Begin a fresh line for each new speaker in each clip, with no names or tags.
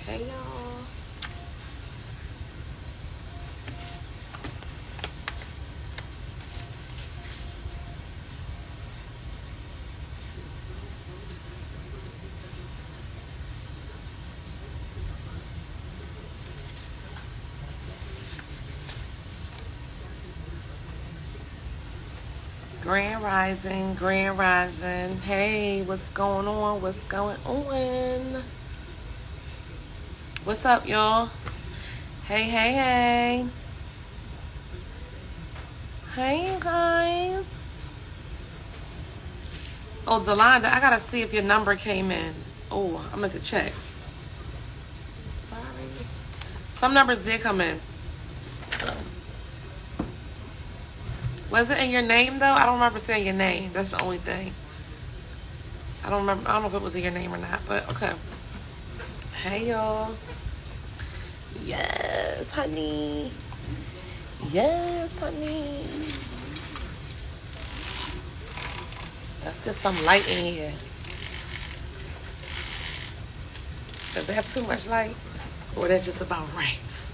Hey y'all. Grand Rising, Grand Rising. Hey, what's going on? What's going on? What's up, y'all? Hey, hey, hey. Hey, you guys. Oh, Delonda, I gotta see if your number came in. Oh, I'm gonna check. Sorry. Some numbers did come in. Was it in your name, though? I don't remember saying your name. That's the only thing. I don't remember. I don't know if it was in your name or not, but okay. Hey, y'all. Yes, honey. Yes, honey. Let's get some light in here. Does it have too much light? Or that's just about right?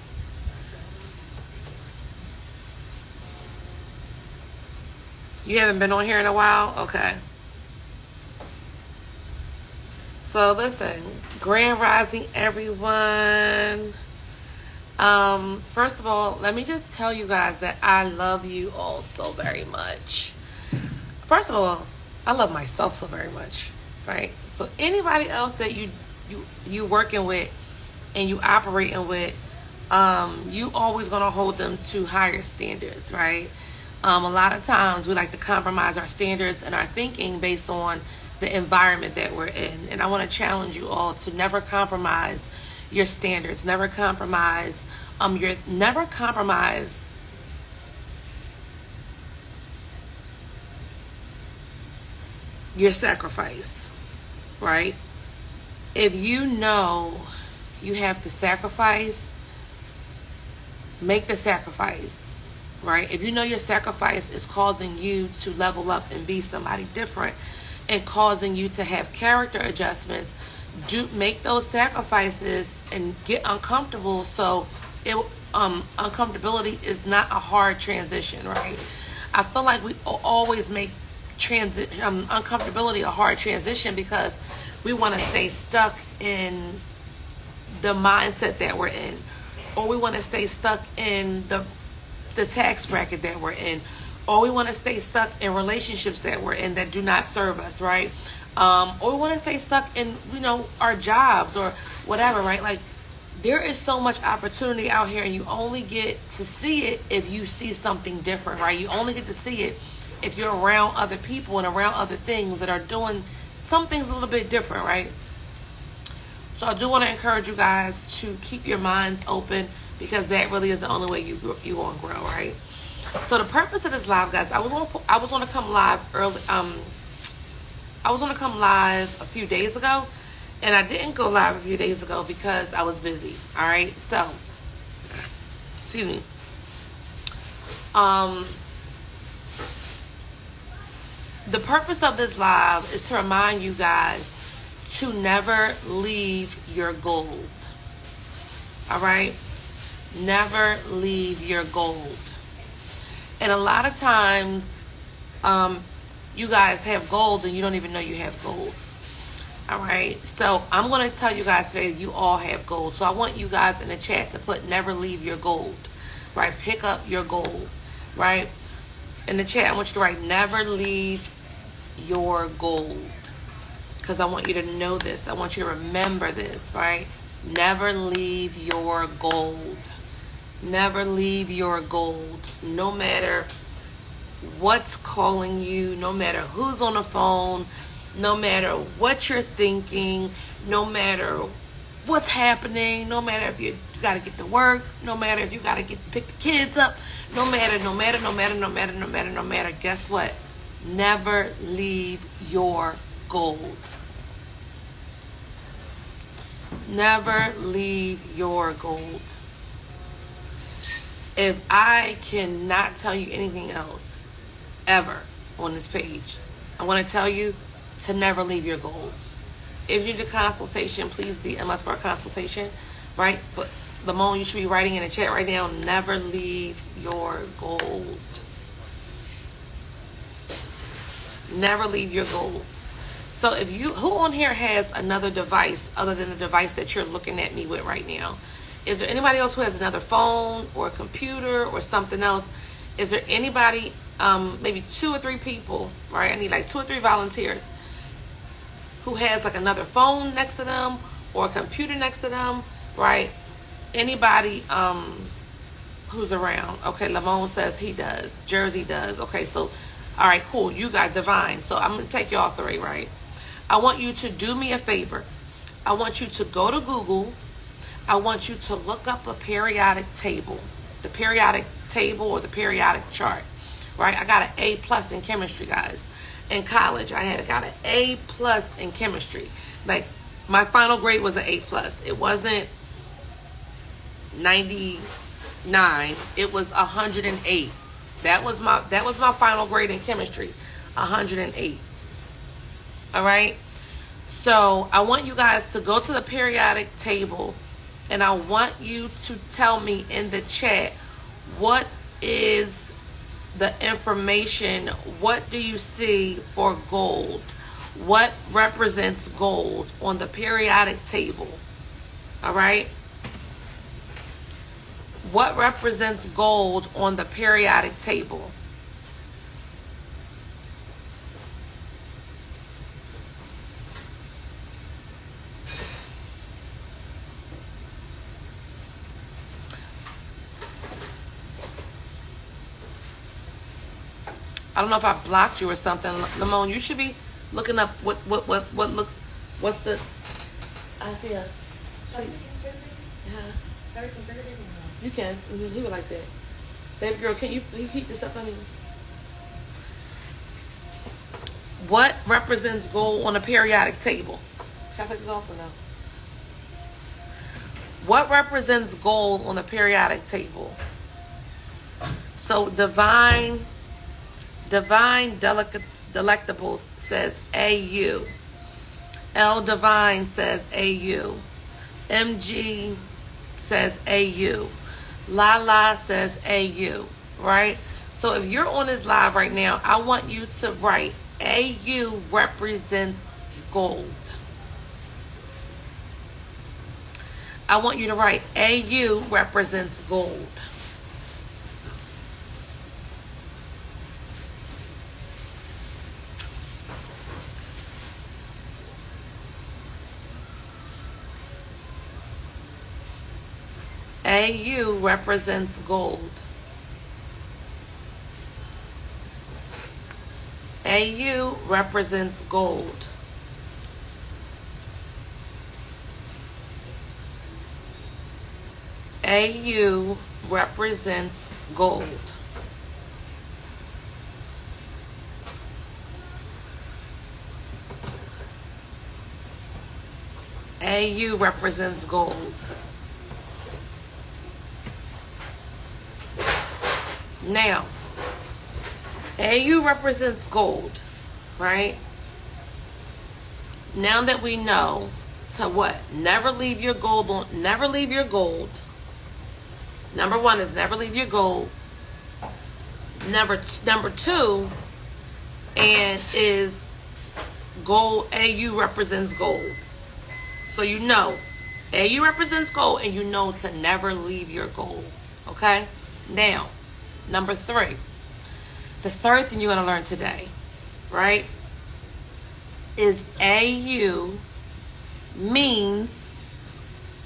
You haven't been on here in a while? Okay. So listen, Grand Rising, everyone. First of all, let me just tell you guys that I love you all so very much. First of all, I love myself so very much, right? So anybody else that you working with and you operating with, you always gonna hold them to higher standards, right? A lot of times we like to compromise our standards and our thinking based on the environment that we're in. And I want to challenge you all to never compromise your standards, never compromise your sacrifice, right? If you know you have to sacrifice, make the sacrifice, right? If you know your sacrifice is causing you to level up and be somebody different and causing you to have character adjustments, make those sacrifices and get uncomfortable so uncomfortability is not a hard transition, right? I feel like we always make uncomfortability a hard transition because we want to stay stuck in the mindset that we're in, or we want to stay stuck in the tax bracket that we're in, or we want to stay stuck in relationships that we're in that do not serve us, right? Or we want to stay stuck in, our jobs or whatever, right? Like, there is so much opportunity out here, and you only get to see it if you see something different, right? You only get to see it if you're around other people and around other things that are doing some things a little bit different, right? So I do want to encourage you guys to keep your minds open, because that really is the only way you gonna grow, right? So the purpose of this live, guys, I was gonna come live early. I was gonna come live a few days ago, and I didn't go live a few days ago because I was busy. All right, so excuse me. The purpose of this live is to remind you guys to never leave your gold. All right, never leave your gold. And a lot of times, you guys have gold and you don't even know you have gold. All right. So I'm going to tell you guys today, you all have gold. So I want you guys in the chat to put never leave your gold, right? Pick up your gold, right? In the chat, I want you to write never leave your gold, because I want you to know this. I want you to remember this, right? Never leave your gold. Never leave your gold. No matter what's calling you, no matter who's on the phone, no matter what you're thinking, no matter what's happening, no matter if you got to get to work, no matter if you got to pick the kids up, no matter, guess what? Never leave your gold. Never leave your gold. If I cannot tell you anything else ever on this page, I want to tell you to never leave your goals. If you need a consultation, please DM us for a consultation, right? But Lamone, you should be writing in the chat right now, never leave your gold. Never leave your gold. So if you, who on here has another device other than the device that you're looking at me with right now? Is there anybody else who has another phone or a computer or something else? Is there anybody, maybe 2 or 3 people, right? I need like 2 or 3 volunteers who has like another phone next to them or a computer next to them, right? Anybody who's around. Okay, Lamone says he does. Jersey does. Okay, so, all right, cool. You got Divine. So I'm going to take y'all 3, right? I want you to do me a favor. I want you to go to Google. I want you to look up a periodic table. The periodic table or the periodic chart, right? I got an A+ in chemistry, guys. In college, I got an A+ in chemistry. Like, my final grade was an A+. It wasn't 99. It was 108. That was my final grade in chemistry, 108. All right. So I want you guys to go to the periodic table, and I want you to tell me in the chat, what is the information? What do you see for gold? What represents gold on the periodic table? All right. What represents gold on the periodic table? I don't know if I blocked you or something. Lamone, you should be looking up what's the, I see a, you can. He would like that. Baby girl, can you heat this up on me? What represents gold on a periodic table? Should I take this off or no? What represents gold on a periodic table? So Divine Delectables says AU. L Divine says AU. MG says AU. Lala says AU, right? So if you're on this live right now, I want you to write AU represents gold. I want you to write AU represents gold. AU represents gold. AU represents gold. AU represents gold. AU represents gold. Now, AU represents gold, right? Now that we know to what? Never leave your gold on, never leave your gold. Number 1 is never leave your gold. Number 2 and is gold. AU represents gold. So you know AU represents gold, and you know to never leave your gold. Okay? Now, number 3. The third thing you're going to learn today, right, is AU means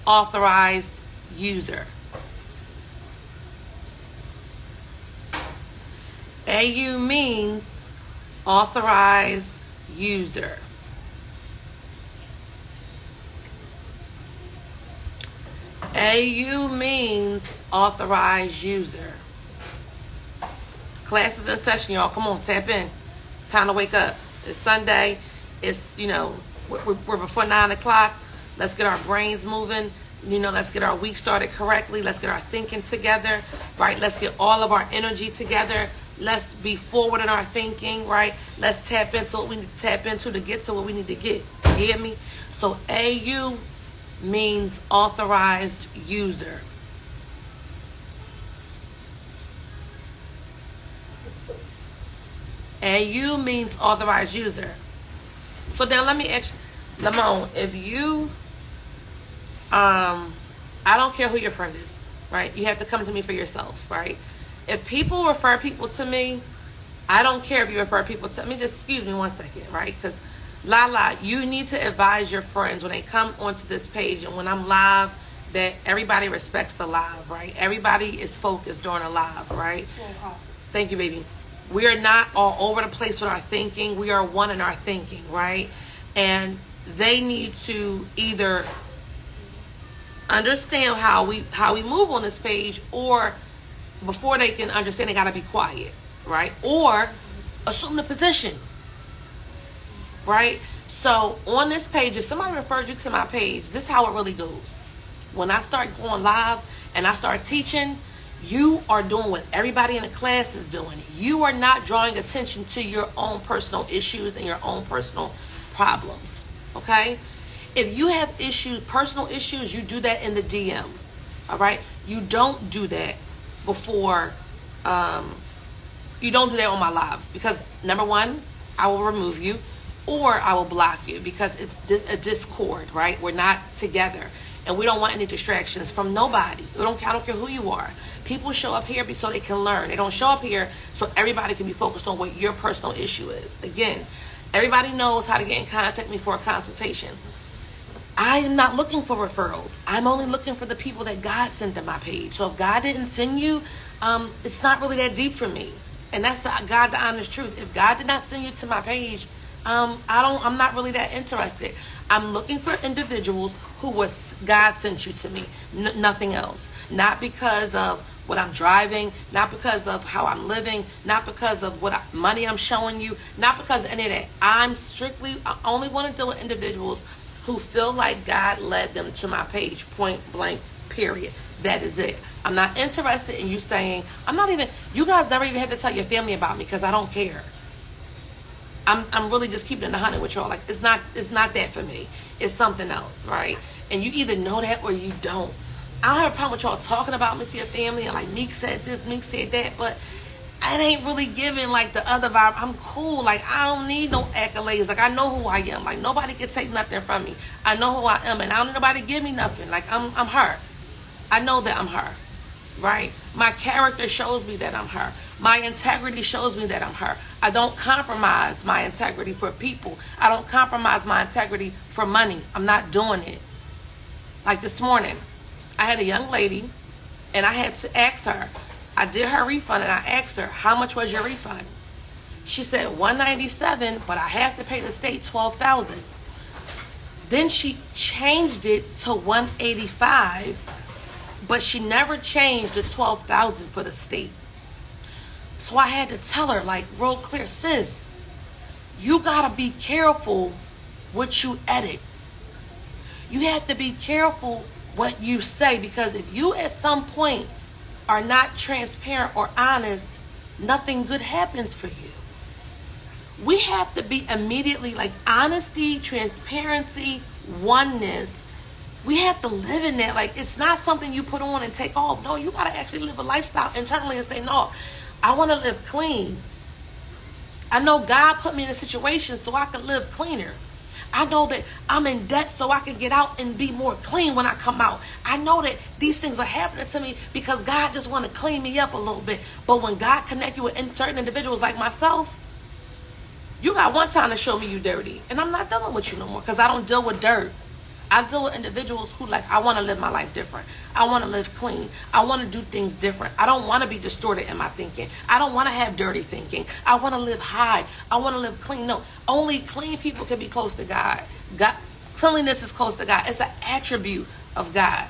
authorized user. AU means authorized user. AU means authorized user. Class is in session, y'all. Come on, tap in. It's time to wake up. It's Sunday. It's, you know, we're before 9 o'clock. Let's get our brains moving. You know, let's get our week started correctly. Let's get our thinking together, right? Let's get all of our energy together. Let's be forward in our thinking, right? Let's tap into what we need to tap into to get to what we need to get. You hear me? So AU means authorized user. AU means authorized user. So now let me ask you, Lamone, if you, I don't care who your friend is, right? You have to come to me for yourself, right? If people refer people to me, I don't care if you refer people to me. Just excuse me one second, right? Because Lala, you need to advise your friends when they come onto this page and when I'm live that everybody respects the live, right? Everybody is focused during a live, right? Thank you, baby. We are not all over the place with our thinking. We are one in our thinking, right? And they need to either understand how we move on this page, or before they can understand, they got to be quiet, right? Or assume the position, right? So on this page, if somebody referred you to my page, this is how it really goes. When I start going live and I start teaching, you are doing what everybody in the class is doing. You are not drawing attention to your own personal issues and your own personal problems, okay? If you have issues, personal issues, you do that in the DM, all right? You don't do that before, you don't do that on my lives, because number one, I will remove you or I will block you, because it's a discord, right? We're not together, and we don't want any distractions from nobody. I don't care who you are. People show up here so they can learn. They don't show up here so everybody can be focused on what your personal issue is. Again, everybody knows how to get in contact with me for a consultation. I am not looking for referrals. I'm only looking for the people that God sent to my page. So if God didn't send you, it's not really that deep for me. And that's the honest truth. If God did not send you to my page, I'm not really that interested. I'm looking for individuals who God sent you to me, nothing else. Not because of what I'm driving, not because of how I'm living, not because of what money I'm showing you, not because of any of that. I only want to deal with individuals who feel like God led them to my page, point blank, period. That is it. I'm not interested in you saying, you guys never even have to tell your family about me, because I don't care. I'm really just keeping it 100 with y'all. Like, it's not that for me. It's something else, right? And you either know that or you don't. I don't have a problem with y'all talking about me to your family, and like, Meek said this, Meek said that, but it ain't really giving like the other vibe. I'm cool. Like, I don't need no accolades. Like, I know who I am. Like, nobody can take nothing from me. I know who I am, and I don't need nobody to give me nothing. Like, I'm her. I know that I'm her, right? My character shows me that I'm her. My integrity shows me that I'm her. I don't compromise my integrity for people. I don't compromise my integrity for money. I'm not doing it. Like this morning, I had a young lady, and I had to ask her. I did her refund, and I asked her, how much was your refund? She said $197, but I have to pay the state $12,000. Then she changed it to $185, but she never changed the $12,000 for the state. So I had to tell her, like, real clear, sis, you gotta be careful what you edit. You have to be careful what you say, because if you at some point are not transparent or honest, nothing good happens for you. We have to be immediately, like, honesty, transparency, oneness. We have to live in that. Like, it's not something you put on and take off. No, you gotta actually live a lifestyle internally and say, no, I want to live clean. I know God put me in a situation so I can live cleaner. I know that I'm in debt so I can get out and be more clean when I come out. I know that these things are happening to me because God just want to clean me up a little bit. But when God connect you with certain individuals like myself, you got one time to show me you dirty. And I'm not dealing with you no more, because I don't deal with dirt. I deal with individuals who, like, I want to live my life different. I want to live clean. I want to do things different. I don't want to be distorted in my thinking. I don't want to have dirty thinking. I want to live high. I want to live clean. No, only clean people can be close to God. Cleanliness is close to God. It's an attribute of God.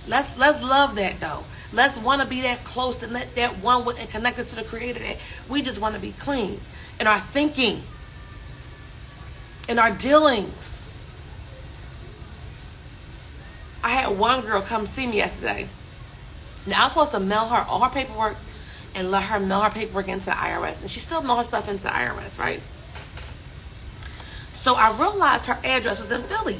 Let's love that, though. Let's want to be that close and let that one with and connected to the Creator, that we just want to be clean in our thinking, in our dealings. I had one girl come see me yesterday. Now, I was supposed to mail her all her paperwork and let her mail her paperwork into the IRS. And she still mailed her stuff into the IRS, right? So I realized her address was in Philly.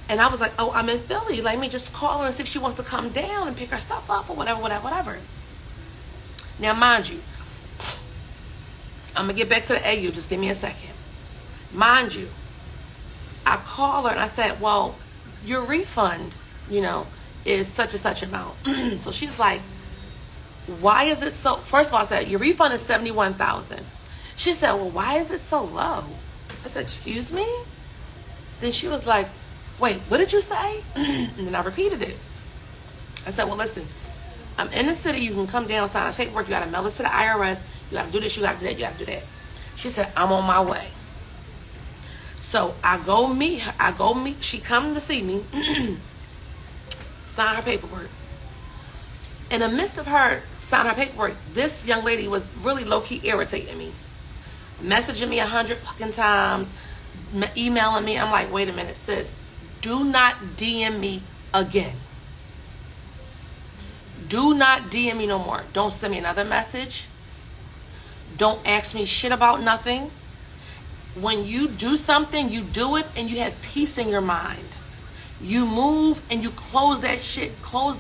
And I was like, oh, I'm in Philly. Let me just call her and see if she wants to come down and pick her stuff up or whatever. Now, mind you, I'm going to get back to the AU. Just give me a second. Mind you, I call her and I said, well, your refund, is such and such amount. So she's like, why is it so? First of all, I said, your refund is $71,000. She said, well, why is it so low? I said, excuse me? Then she was like, wait, what did you say? And then I repeated it. I said, well, listen, I'm in the city. You can come down, sign a paperwork. You got to mail it to the IRS. You got to do this. You got to do that. You got to do that. She said, I'm on my way. So I go meet her. She come to see me, sign her paperwork. In the midst of her signing her paperwork, this young lady was really low-key irritating me. Messaging me 100 fucking times, emailing me. I'm like, wait a minute, sis. Do not DM me again. Do not DM me no more. Don't send me another message. Don't ask me shit about nothing. When you do something, you do it and you have peace in your mind. You move and you close that shit, all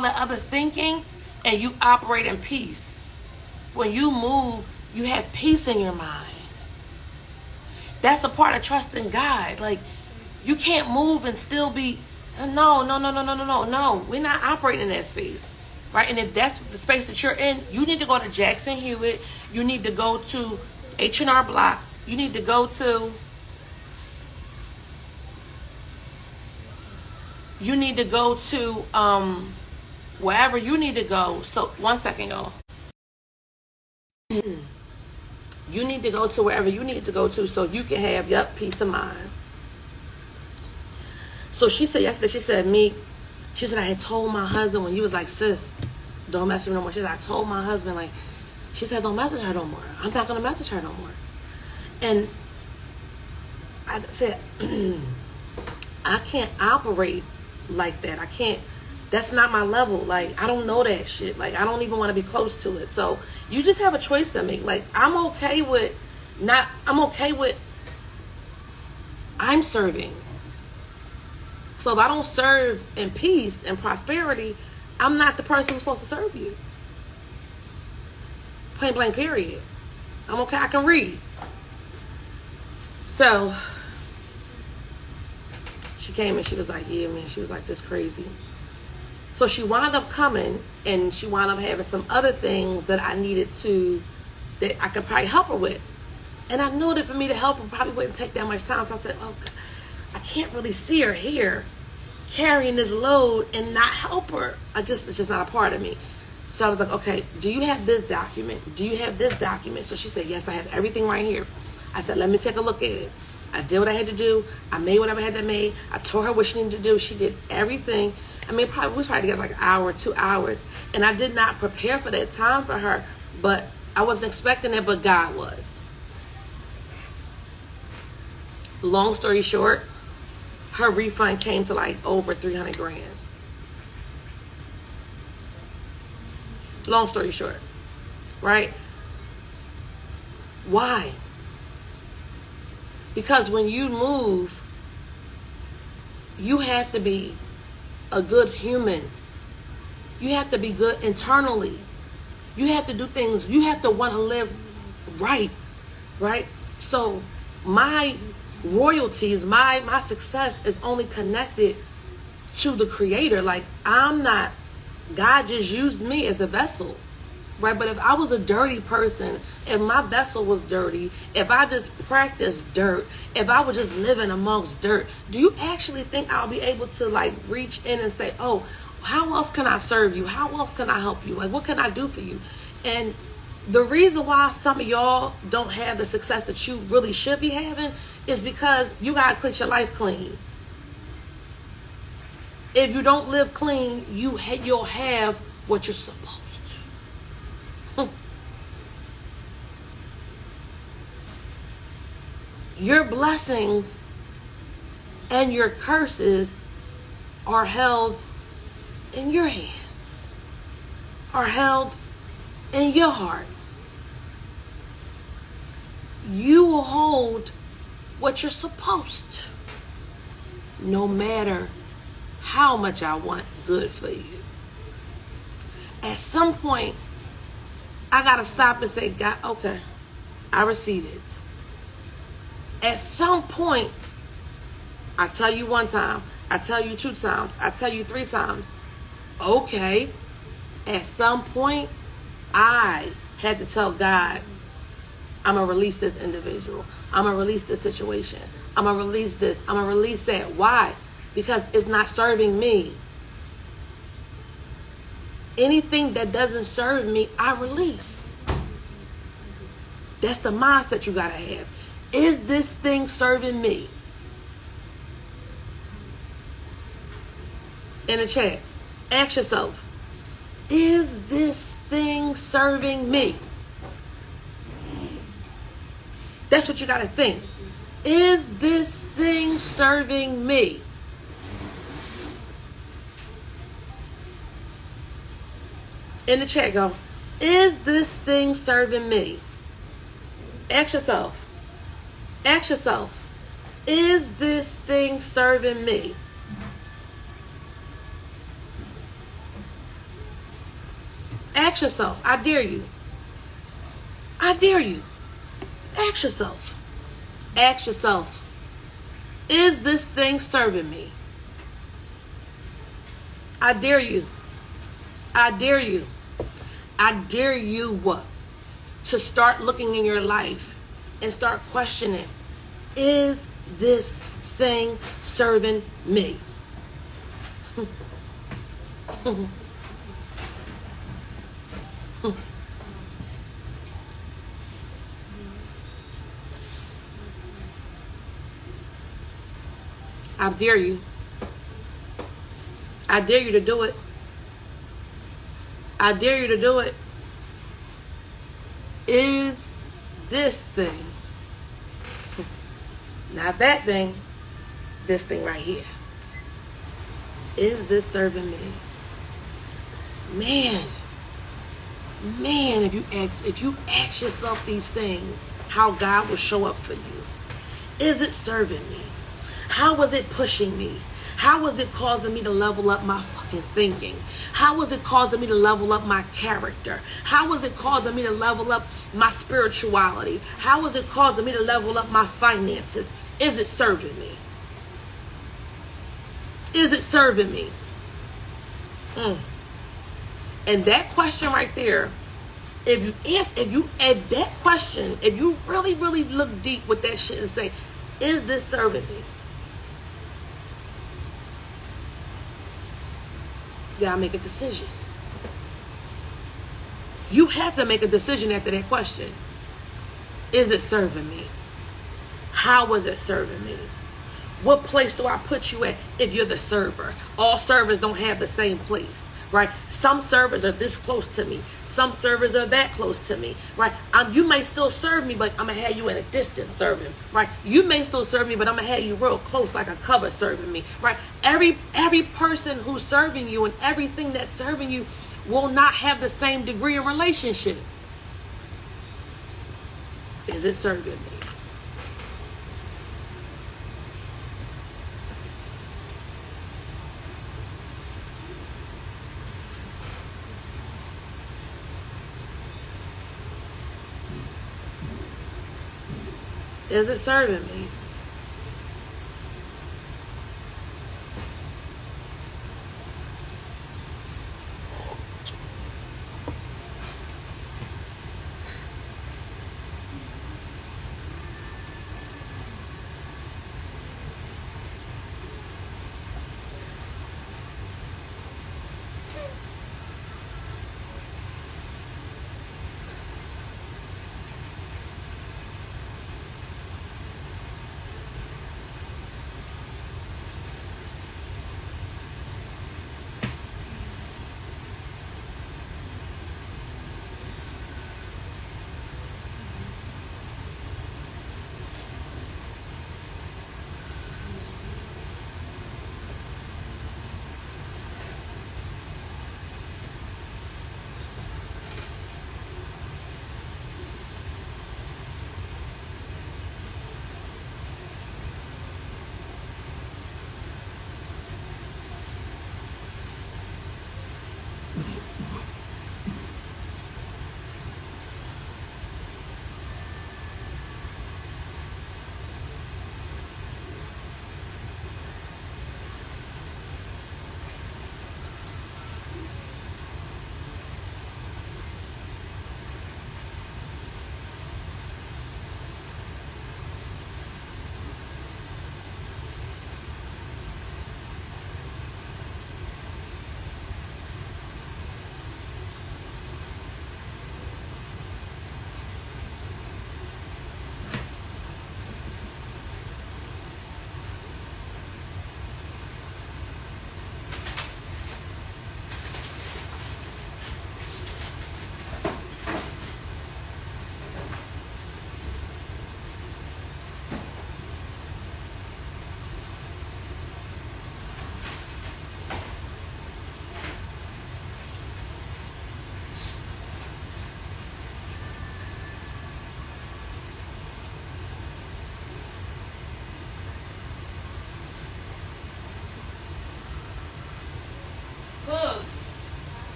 the other thinking, and you operate in peace. When you move, you have peace in your mind. That's a part of trusting God. Like, you can't move and still be, no. We're not operating in that space, right? And if that's the space that you're in, you need to go to Jackson Hewitt. You need to go to H&R Block. You need to go to, wherever you need to go. So, one second, y'all. You need to go to wherever you need to go to so you can have, peace of mind. So she said yesterday, she said, I had told my husband when he was like, sis, don't message me no more. She said, I told my husband, like, she said, don't message her no more. I'm not going to message her no more. And I said, I can't operate like that. I can't. That's not my level. Like, I don't know that shit. Like, I don't even want to be close to it. So you just have a choice to make. Like, I'm okay with I'm serving. So if I don't serve in peace and prosperity, I'm not the person who's supposed to serve you. Plain blank period. I'm okay. I can read. So she came and she was like, yeah, man. She was like, this crazy. So she wound up coming and she wound up having some other things that that I could probably help her with. And I knew that for me to help her probably wouldn't take that much time. So I said, oh, God, I can't really see her here carrying this load and not help her. It's just not a part of me. So I was like, okay, do you have this document? Do you have this document? So she said, yes, I have everything right here. I said, let me take a look at it. I did what I had to do. I made whatever I had to make. I told her what she needed to do. She did everything. I mean, we was probably together like an hour, 2 hours. And I did not prepare for that time for her. But I wasn't expecting it, but God was. Long story short, her refund came to like over 300 grand. Long story short, right? Why? Because when you move, you have to be a good human. You have to be good internally. You have to do things. You have to want to live right? So my royalties, my success is only connected to the Creator. Like, I'm not, God just used me as a vessel, right? But if I was a dirty person, if my vessel was dirty, if I just practiced dirt, if I was just living amongst dirt, do you actually think I'll be able to like reach in and say, oh, how else can I serve you? How else can I help you? Like, what can I do for you? And the reason why some of y'all don't have the success that you really should be having is because you got to clean your life clean. If you don't live clean, you'll have what you're supposed to. Your blessings and your curses are held in your hands, are held in your heart, you will hold what you're supposed to, no matter how much I want good for you. At some point, I got to stop and say, God, okay, I receive it. At some point, I tell you one time, I tell you 2 times, I tell you 3 times, okay, at some point, I had to tell God, I'm going to release this individual. I'm going to release this situation. I'm going to release this. I'm going to release that. Why? Because it's not serving me. Anything that doesn't serve me, I release. That's the mindset you got to have. Is this thing serving me? In the chat, ask yourself, is this thing serving me? That's what you got to think. Is this thing serving me? In the chat, go, is this thing serving me? Ask yourself. Ask yourself, is this thing serving me? Ask yourself. I dare you. I dare you. Ask yourself. Ask yourself, is this thing serving me? I dare you. I dare you. I dare you what? To start looking in your life and start questioning, is this thing serving me? I dare you. I dare you to do it. I dare you to do it. Is this thing, not that thing, this thing right here, is this serving me? Man, if you ask yourself these things, how God will show up for you. Is it serving me? How is it pushing me? How is it causing me to level up my fucking thinking? How is it causing me to level up my character? How is it causing me to level up my spirituality? How is it causing me to level up my finances? Is it serving me? Is it serving me? And that question right there, if you really, really look deep with that shit and say, is this serving me? You gotta make a decision. You have to make a decision after that question. Is it serving me? How is it serving me? What place do I put you at if you're the server? All servers don't have the same place, right? Some servers are this close to me. Some servers are that close to me, right? You may still serve me, but I'm going to have you at a distance serving, right? You may still serve me, but I'm going to have you real close like a cover serving me, right? Every person who's serving you and everything that's serving you will not have the same degree of relationship. Is it serving me? Is it serving me?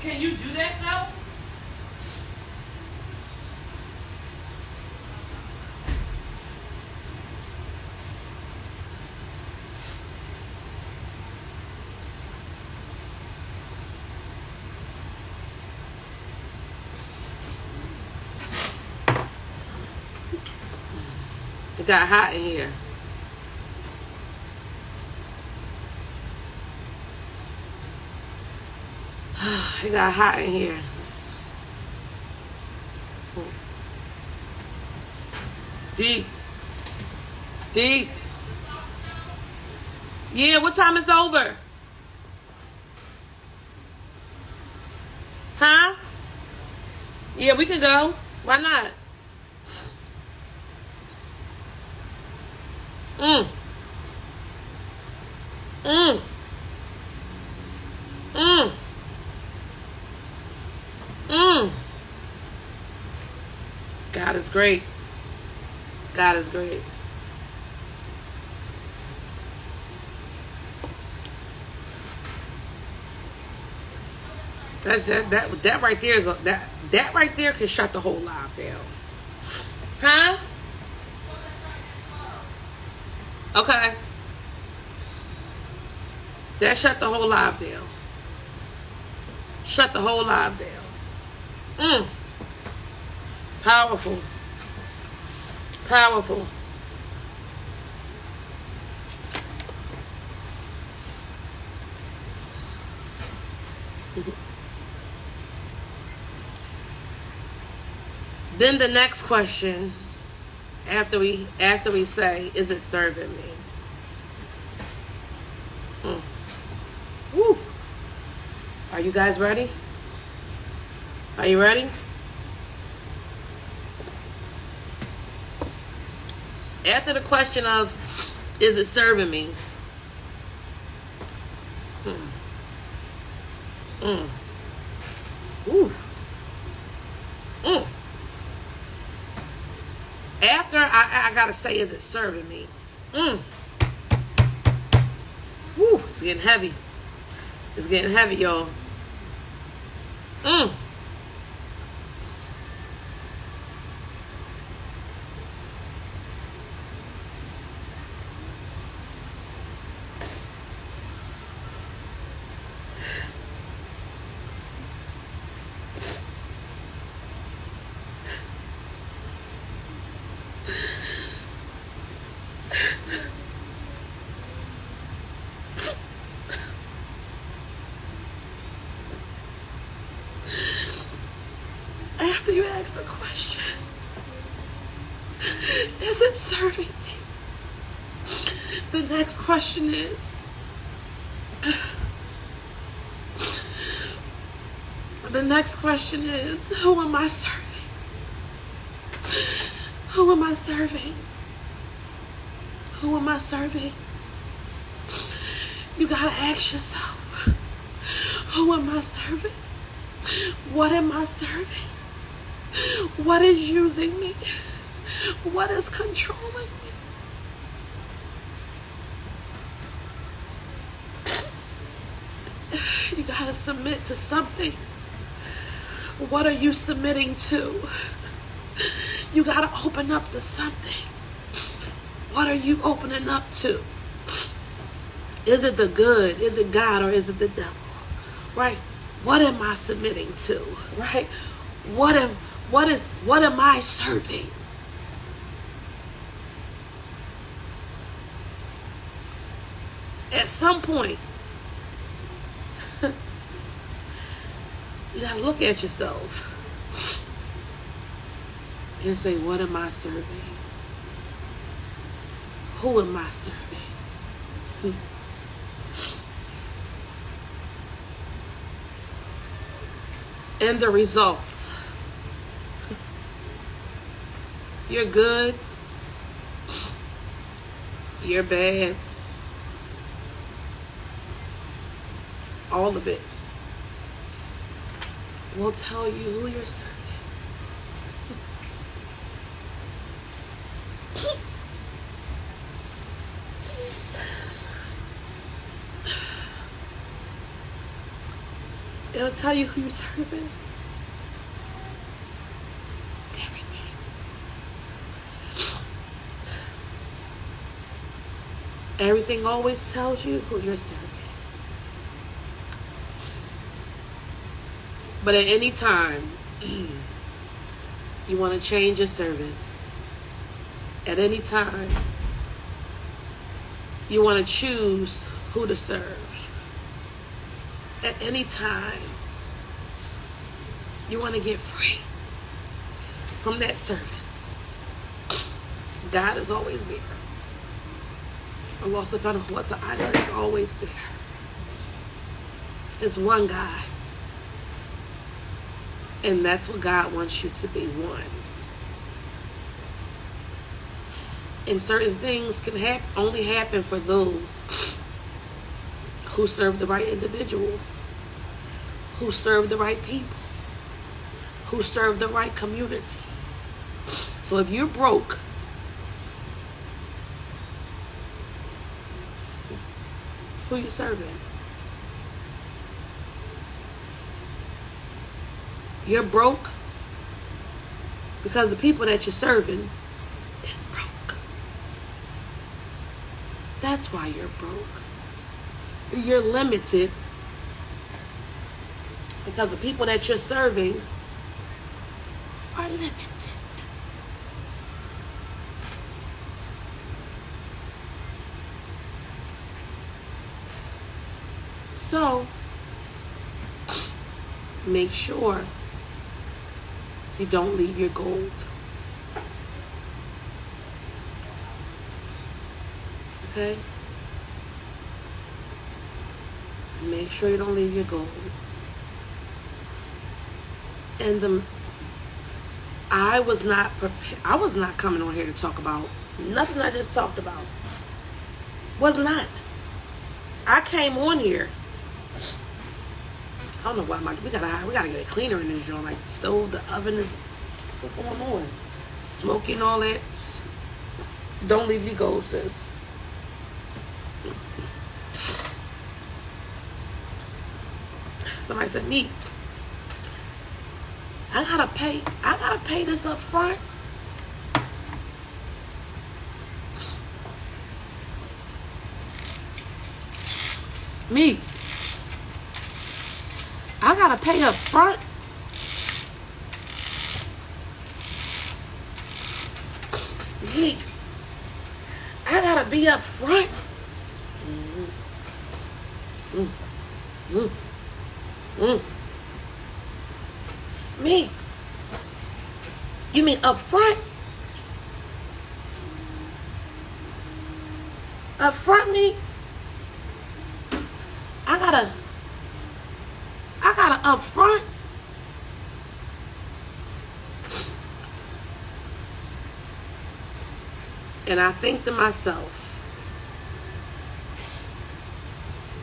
Can you do that though? It got hot in here. It got hot in here. Deep. Deep. Yeah, what time is over? Huh? Yeah, we can go. Why not? Mm. Mm. Mm. Mm. God is great. God is great. That right there is that right there can shut the whole live down. Huh? Okay. That shut the whole live down. Shut the whole live down. Powerful. Powerful. Then the next question, after we say, is it serving me? Woo. Are you guys ready? Are you ready? After the question of, is it serving me? Ooh. After I gotta say, is it serving me? Woo, it's getting heavy. It's getting heavy, y'all. After you ask the question, is it serving me? The next question is, who am I serving? Who am I serving? Who am I serving? You gotta ask yourself, who am I serving? What am I serving? What is using me? What is controlling me? You gotta submit to something. What are you submitting to? You gotta open up to something. What are you opening up to? Is it the good? Is it God, or is it the devil? Right? What am I submitting to? Right? What am I serving? At some point, you gotta look at yourself and say, what am I serving? Who am I serving? And the results. You're good. You're bad. All of it will tell you who you're serving. It'll tell you who you're serving. Everything. Everything always tells you who you're serving. But at any time, you want to change your service. At any time, you want to choose who to serve. At any time, you want to get free from that service. God is always there. Allah subhanahu wa ta'ala is always there. There's one God. And that's what God wants you to be, one. And certain things can only happen for those who serve the right individuals, who serve the right people, who serve the right community. So if you're broke, who you serving? You're broke because the people that you're serving is broke. That's why you're broke. You're limited because the people that you're serving are limited. So, make sure you don't leave your gold. Okay? Make sure you don't leave your gold. And I was not prepared. I was not coming on here to talk about nothing I just talked about. Was not. I came on here. I don't know why we gotta get a cleaner in this joint. Like the stove, the oven is, what's going on? Smoking, all that. Don't leave your gold, sis. Somebody said, me, I gotta pay this up front. Me, I gotta pay up front. Me, I gotta be up front. Me, you mean up front? Up front, me? I gotta up front. And I think to myself,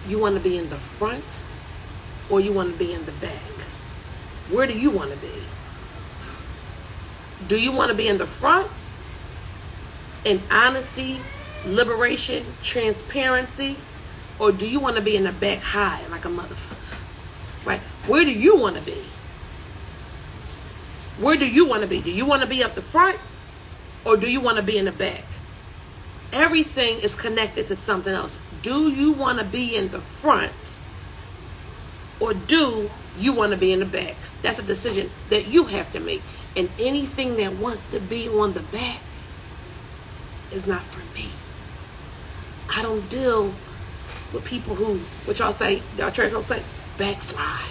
you want to be in the front or you want to be in the back? Where do you want to be? Do you want to be in the front in honesty, liberation, transparency? Or do you want to be in the back high like a motherfucker? Right? Where do you want to be? Where do you want to be? Do you want to be up the front or do you want to be in the back? Everything is connected to something else. Do you want to be in the front or do you want to be in the back? That's a decision that you have to make. And anything that wants to be on the back is not for me. I don't deal with people who, what y'all say, y'all church folks say, backslide.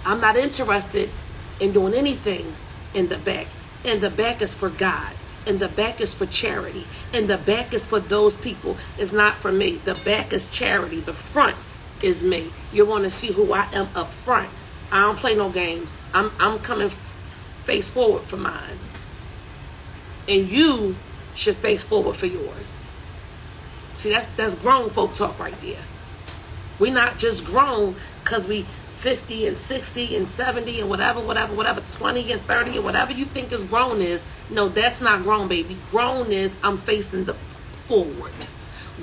I'm not interested in doing anything in the back. And the back is for God. And the back is for charity. And the back is for those people. It's not for me. The back is charity. The front is me. You want to see who I am up front. I don't play no games. I'm coming face forward for mine. And you should face forward for yours. See, that's grown folk talk right there. We're not just grown because we 50 and 60 and 70 and whatever, 20 and 30 and whatever you think is grown is. No, that's not grown, baby. Grown is I'm facing the forward.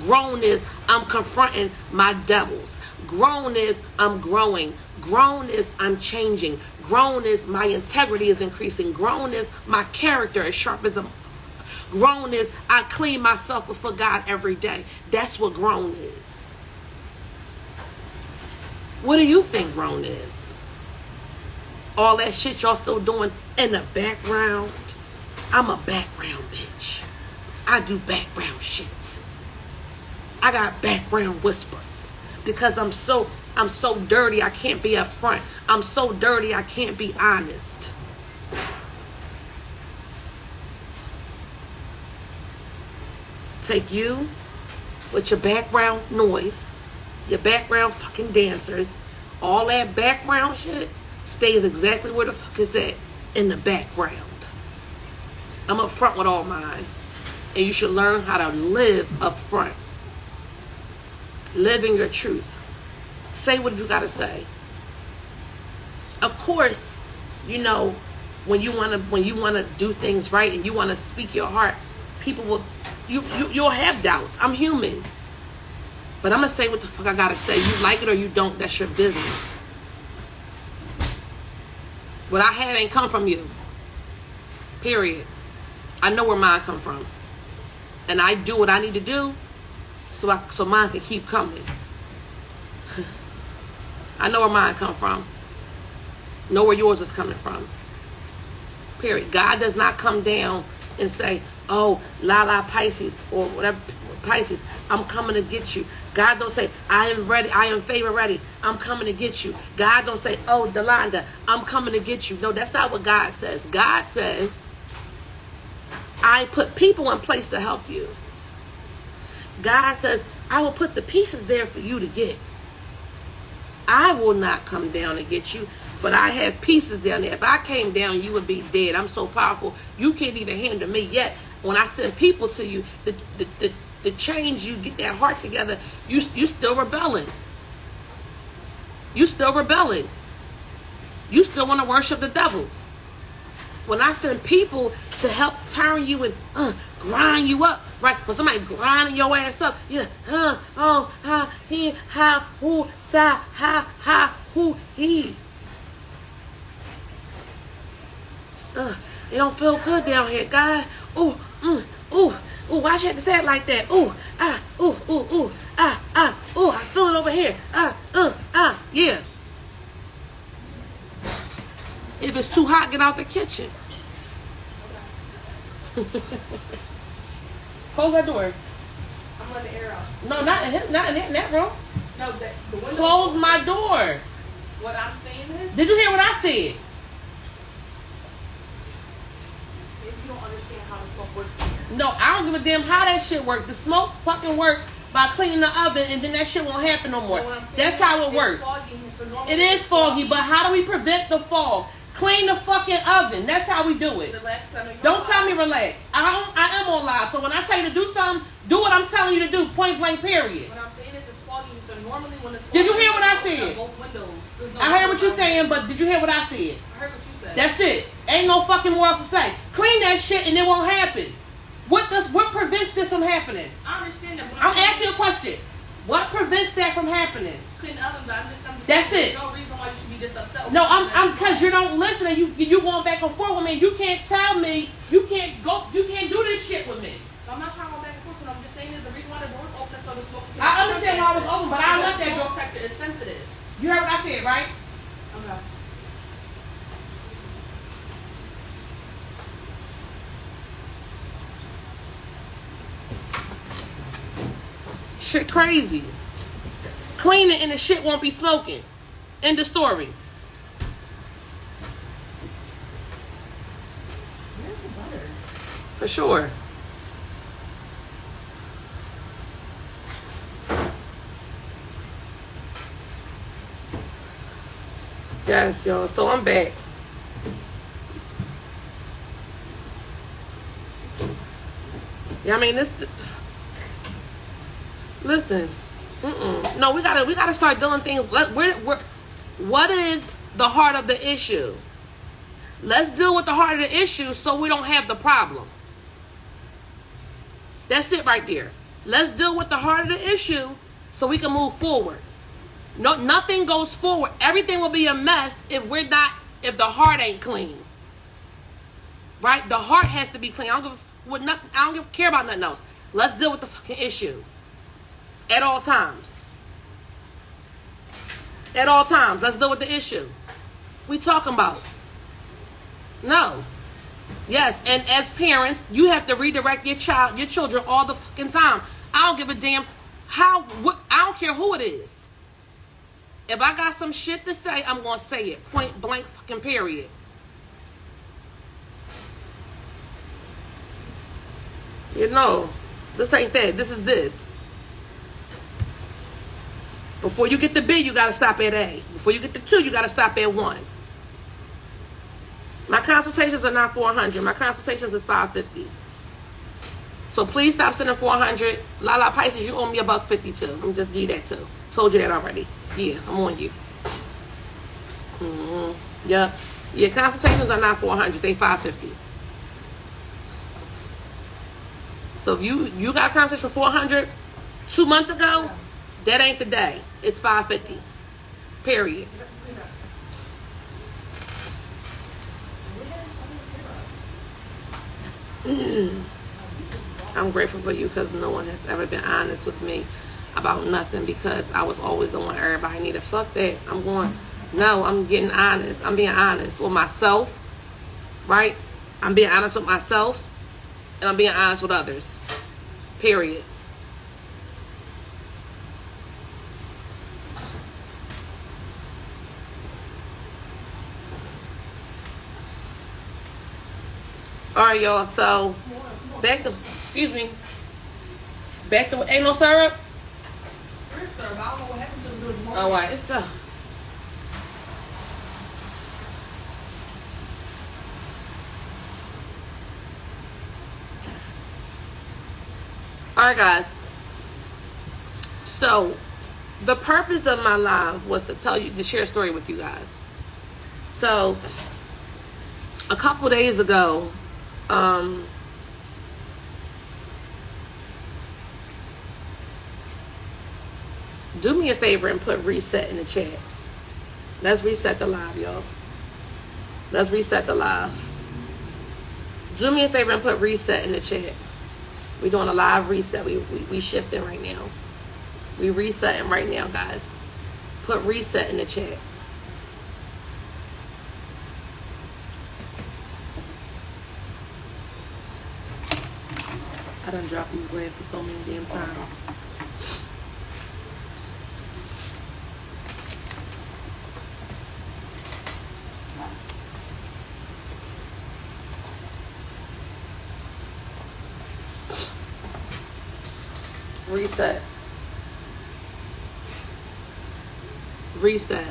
Grown is I'm confronting my devils. Grown is I'm growing. Grown is I'm changing. Grown is my integrity is increasing. Grown is my character is sharp as a... Grown is I clean myself before God every day. That's what grown is. What do you think grown is? All that shit y'all still doing in the background? I'm a background bitch. I do background shit. I got background whispers because I'm so dirty I can't be up front. I'm so dirty I can't be honest. Take you with your background noise, your background fucking dancers, all that background shit stays exactly where the fuck is at, in the background. I'm up front with all mine. And you should learn how to live up front. Live in your truth. Say what you gotta say. Of course, you know, when you wanna do things right and you wanna speak your heart, people will you'll have doubts. I'm human. But I'm gonna say what the fuck I gotta say. You like it or you don't, that's your business. What I have ain't come from you. Period. I know where mine come from. And I do what I need to do so mine can keep coming. I know where mine come from. Know where yours is coming from. Period. God does not come down and say, oh, la Pisces, or whatever, Pisces, I'm coming to get you. God don't say, I am ready, I am favor ready, I'm coming to get you. God don't say, oh, Delonda, I'm coming to get you. No, that's not what God says. God says, I put people in place to help you. God says, I will put the pieces there for you to get. I will not come down and get you, but I have pieces down there. If I came down, you would be dead. I'm so powerful, you can't even handle me yet. When I send people to you, the change, you get that heart together, you still rebelling. You still rebelling. You still want to worship the devil. When I send people to help turn you and grind you up, right? When somebody grinding your ass up, he, ha, who, sa, ha, who, he. It don't feel good down here, God. Ooh, why you have to say it like that? I feel it over here. Yeah. If it's too hot, get out the kitchen. Close that door.
I'm letting the air out.
No, not in that room.
No, the window.
Close my door.
What I'm saying is,
Did you hear what I said?
if you don't understand how the smoke works in here.
No, I don't give a damn how that shit works. The smoke fucking work by cleaning the oven, and then that shit won't happen no more. That's how it works. It is foggy, but how do we prevent the fog? Clean the fucking oven. That's how we do it.
Relax.
Don't tell me relax. I am on live. So when I tell you to do something, do what I'm telling you to do. Point blank, period.
What I'm saying is it's foggy. So normally when it's
Did you hear what I said?
Both windows.
I heard what you're saying, but did you hear what I said?
I heard what you said.
That's it. Ain't no fucking more else to say. Clean that shit and it won't happen. What prevents this from happening?
I understand that.
I'm asking you a question. What prevents that from happening?
Clean the oven, but I'm just
That's
saying,
it.
there's no reason why you should be this upset.
No, I'm because you don't listen and you going back and forth with me. You can't tell me you can't do this shit with me.
I'm not trying to go back and forth. What I'm just saying is the reason why the door is open is so the smoke can
I understand why it was open, but I left that door.
The sector is sensitive.
You heard what I said, right?
Okay.
Shit crazy. Clean it and the shit won't be smoking. End of story.
Where's the butter?
For sure. Yes, y'all. So I'm back. Yeah, I mean this. Listen. No, we gotta start doing things. What is the heart of the issue? Let's deal with the heart of the issue so we don't have the problem. That's it right there. Let's deal with the heart of the issue so we can move forward. No, nothing goes forward. Everything will be a mess if the heart ain't clean. Right? The heart has to be clean. I don't care about nothing else. Let's deal with the fucking issue. At all times. At all times. Let's deal with the issue. We talking about. No. Yes, and as parents, you have to redirect your children all the fucking time. I don't give a damn I don't care who it is. If I got some shit to say, I'm going to say it. Point blank fucking period. You know, this ain't that. This is this. Before you get to B, you got to stop at A. Before you get to 2, you got to stop at 1. My consultations are not $400. My consultations is $550. So please stop sending $400. Lala Pisces, you owe me $150 too. I'm just give you that too. Told you that already. Yeah, I'm on you. Yep. Yeah, consultations are not $400. They $550. So if you got a consultation for $400 2 months ago, that ain't the day. It's $550. Period. I'm grateful for you because no one has ever been honest with me about nothing, because I was always the one everybody needed. Fuck that. I'm getting honest. I'm being honest with myself, right? I'm being honest with myself, and I'm being honest with others. Period. All right, y'all. So back to ain't no syrup.
There's syrup. I don't know what happened to the good morning.
All right, it's all right, guys. So the purpose of my live was to share a story with you guys. So a couple days ago, do me a favor and put reset in the chat. Let's reset the live, y'all. Let's reset the live. Do me a favor and put reset in the chat. We're doing a live reset. We shifting right now. We resetting right now, guys. Put reset in the chat. I done dropped these glasses so many damn times. Reset. Reset.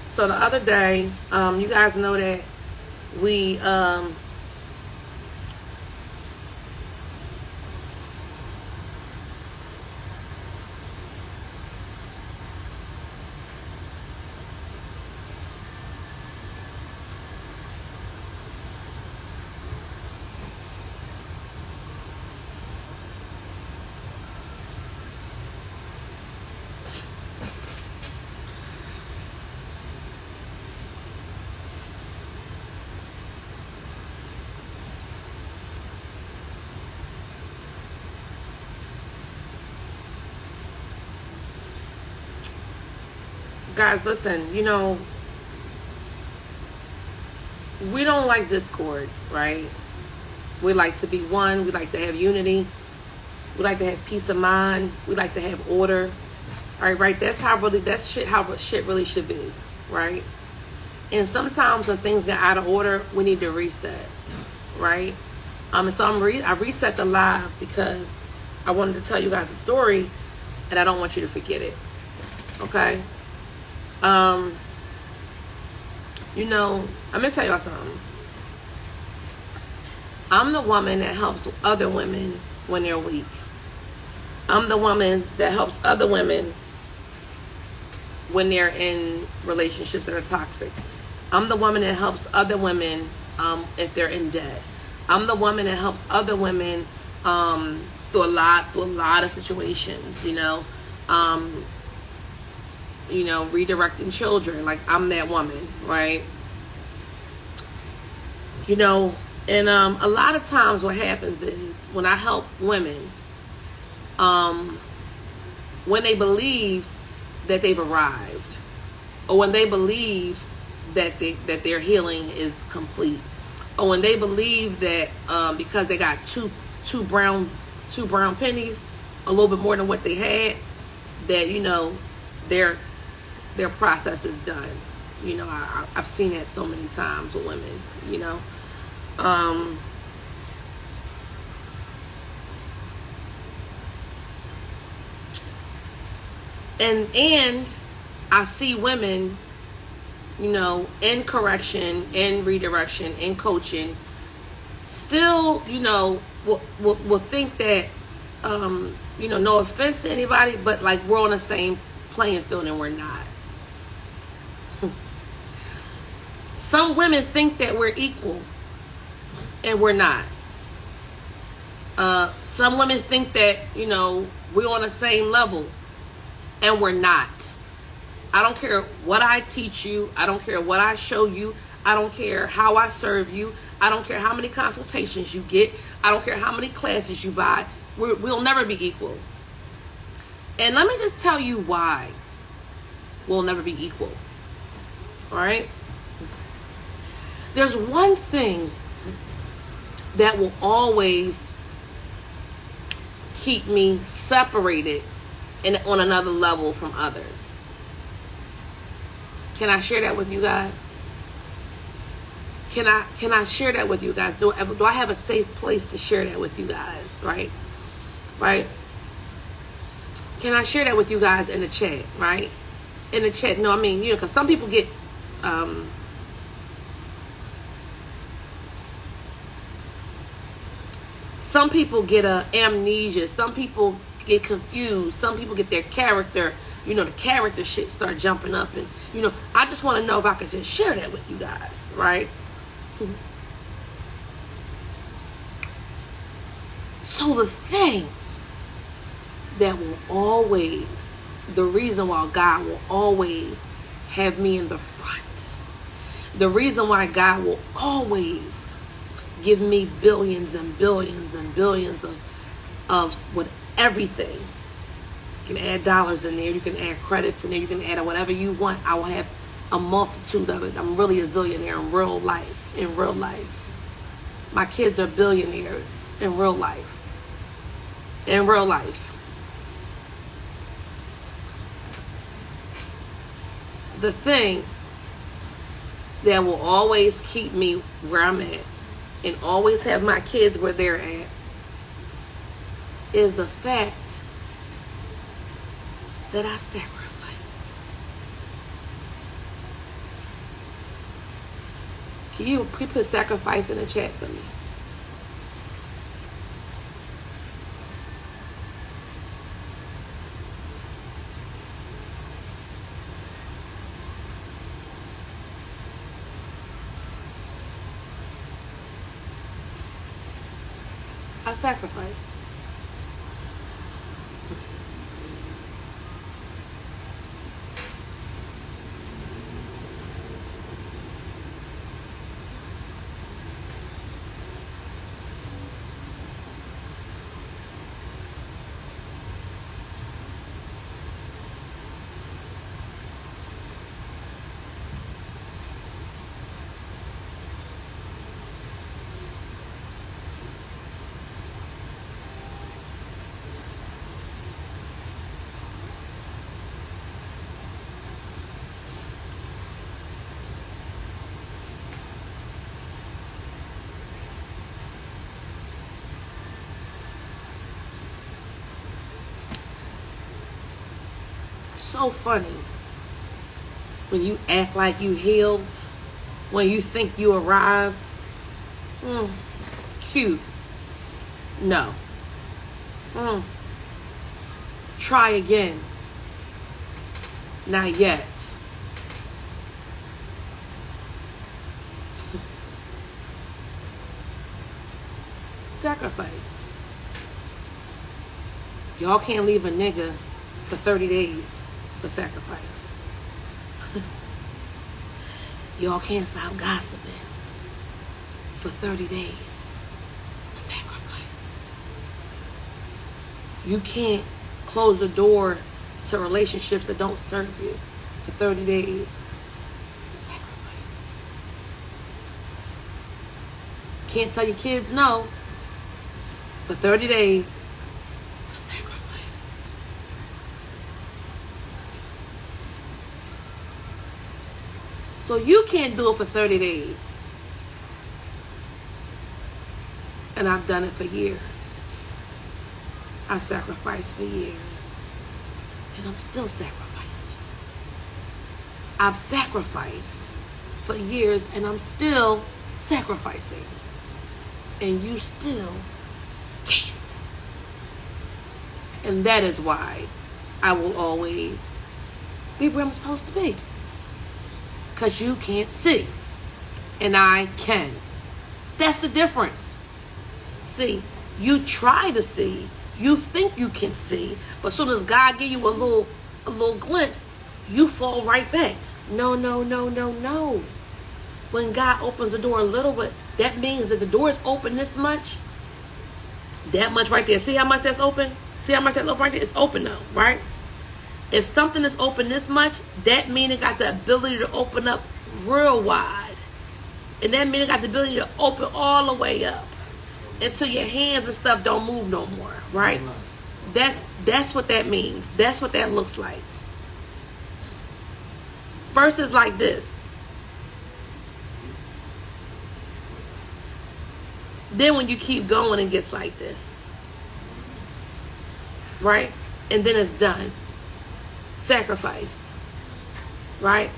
So the other day, you guys know that we guys, listen, you know, we don't like discord, right? We like to be one. We like to have unity. We like to have peace of mind. We like to have order. All right? That's how shit really should be, right? And sometimes when things get out of order, we need to reset, right? And so I reset the live because I wanted to tell you guys a story, and I don't want you to forget it. Okay. You know, I'm gonna tell y'all something. I'm the woman that helps other women when they're weak. I'm the woman that helps other women when they're in relationships that are toxic. I'm the woman that helps other women if they're in debt. I'm the woman that helps other women through a lot of situations. Redirecting children. Like, I'm that woman, right? And a lot of times what happens is when I help women, when they believe that they've arrived, or when they believe that their healing is complete, or when they believe that because they got two brown pennies, a little bit more than what they had, that their process is done. I've seen that so many times with women. And I see women, in correction, in redirection, in coaching, still, will think that, no offense to anybody, but like we're on the same playing field, and we're not. Some women think that we're equal, and we're not. Some women think that, we're on the same level, and we're not. I don't care what I teach you. I don't care what I show you. I don't care how I serve you. I don't care how many consultations you get. I don't care how many classes you buy. We'll never be equal. And let me just tell you why we'll never be equal. All right? There's one thing that will always keep me separated and on another level from others. Can I share that with you guys? Can I share that with you guys? Do I have a safe place to share that with you guys? Right? Can I share that with you guys in the chat? Right? In the chat. No, I mean, because some people get amnesia. Some people get confused. Some people get their character, the character shit start jumping up. And, I just want to know if I could just share that with you guys, right? So the thing that will always, the reason why God will always have me in the front, the reason why God will always give me billions and billions and billions of what everything. You can add dollars in there, you can add credits in there, you can add whatever you want. I will have a multitude of it. I'm really a zillionaire in real life. My kids are billionaires in real life. The thing that will always keep me where I'm at and always have my kids where they're at is the fact that I sacrifice. Can you put sacrifice in the chat for me? I sacrifice. so funny when you act like you healed, when you think you arrived. Cute. No. Try again. Not yet. Sacrifice. Y'all can't leave a nigga for 30 days for sacrifice. Y'all can't stop gossiping for 30 days for sacrifice. You can't close the door to relationships that don't serve you for 30 days. Sacrifice. Can't tell your kids no for 30 days. For sacrifice. So you can't do it for 30 days. And I've done it for years. I've sacrificed for years. And I'm still sacrificing. I've sacrificed for years and I'm still sacrificing. And you still can't. And that is why I will always be where I'm supposed to be. Because you can't see. And I can. That's the difference. See, you try to see. You think you can see. But as soon as God give you a little glimpse, you fall right back. No. When God opens the door a little bit, that means that the door is open this much. That much right there. See how much that's open? See how much that's open right there? It's open though, right? If something is open this much, that means it got the ability to open up real wide. And that means it got the ability to open all the way up until your hands and stuff don't move no more, right? That's what that means. That's what that looks like. First is like this. Then when you keep going, it gets like this. Right? And then it's done. Sacrifice. Right?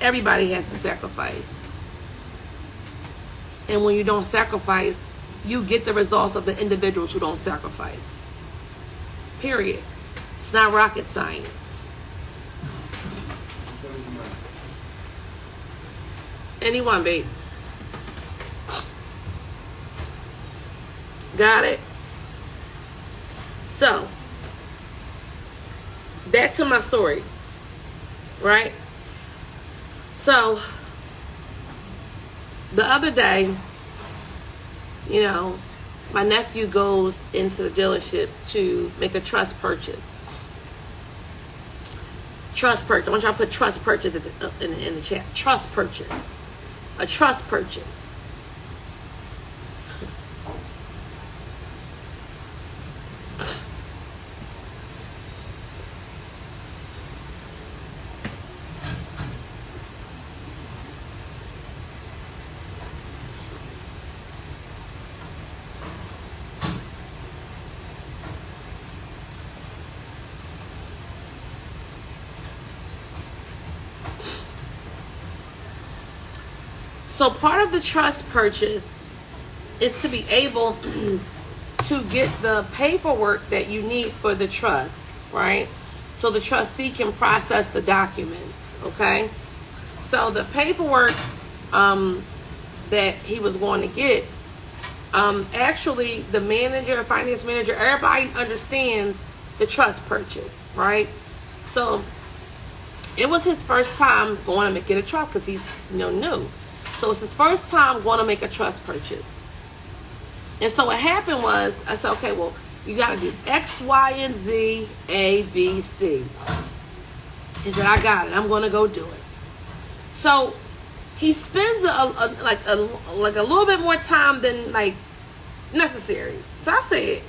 Everybody has to sacrifice. And when you don't sacrifice, you get the results of the individuals who don't sacrifice. Period. It's not rocket science. Anyone, babe? Got it? So, back to my story. Right? So, the other day, you know, my nephew goes into the dealership to make a trust purchase. Trust purchase. I want y'all to put trust purchase in the chat. Trust purchase. A trust purchase. So part of the trust purchase is to be able to get the paperwork that you need for the trust, right? So the trustee can process the documents, okay? So the paperwork that he was going to get, actually the manager, finance manager, everybody understands the trust purchase, right? So it was his first time going to get a trust because he's new. So it's his first time going to make a trust purchase. And so what happened was, I said, okay, well, you got to do X, Y, and Z, A, B, C. He said, I got it. I'm going to go do it. So he spends a little bit more time than like necessary. So I said,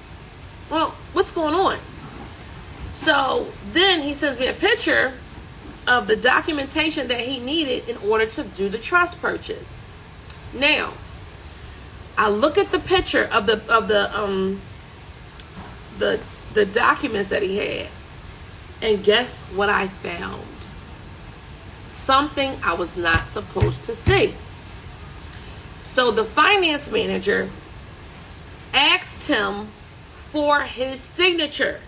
well, what's going on? So then he sends me a picture of the documentation that he needed in order to do the trust purchase. Now, I look at the picture of the documents that he had. And guess what I found? Something I was not supposed to see. So the finance manager asked him for his signature.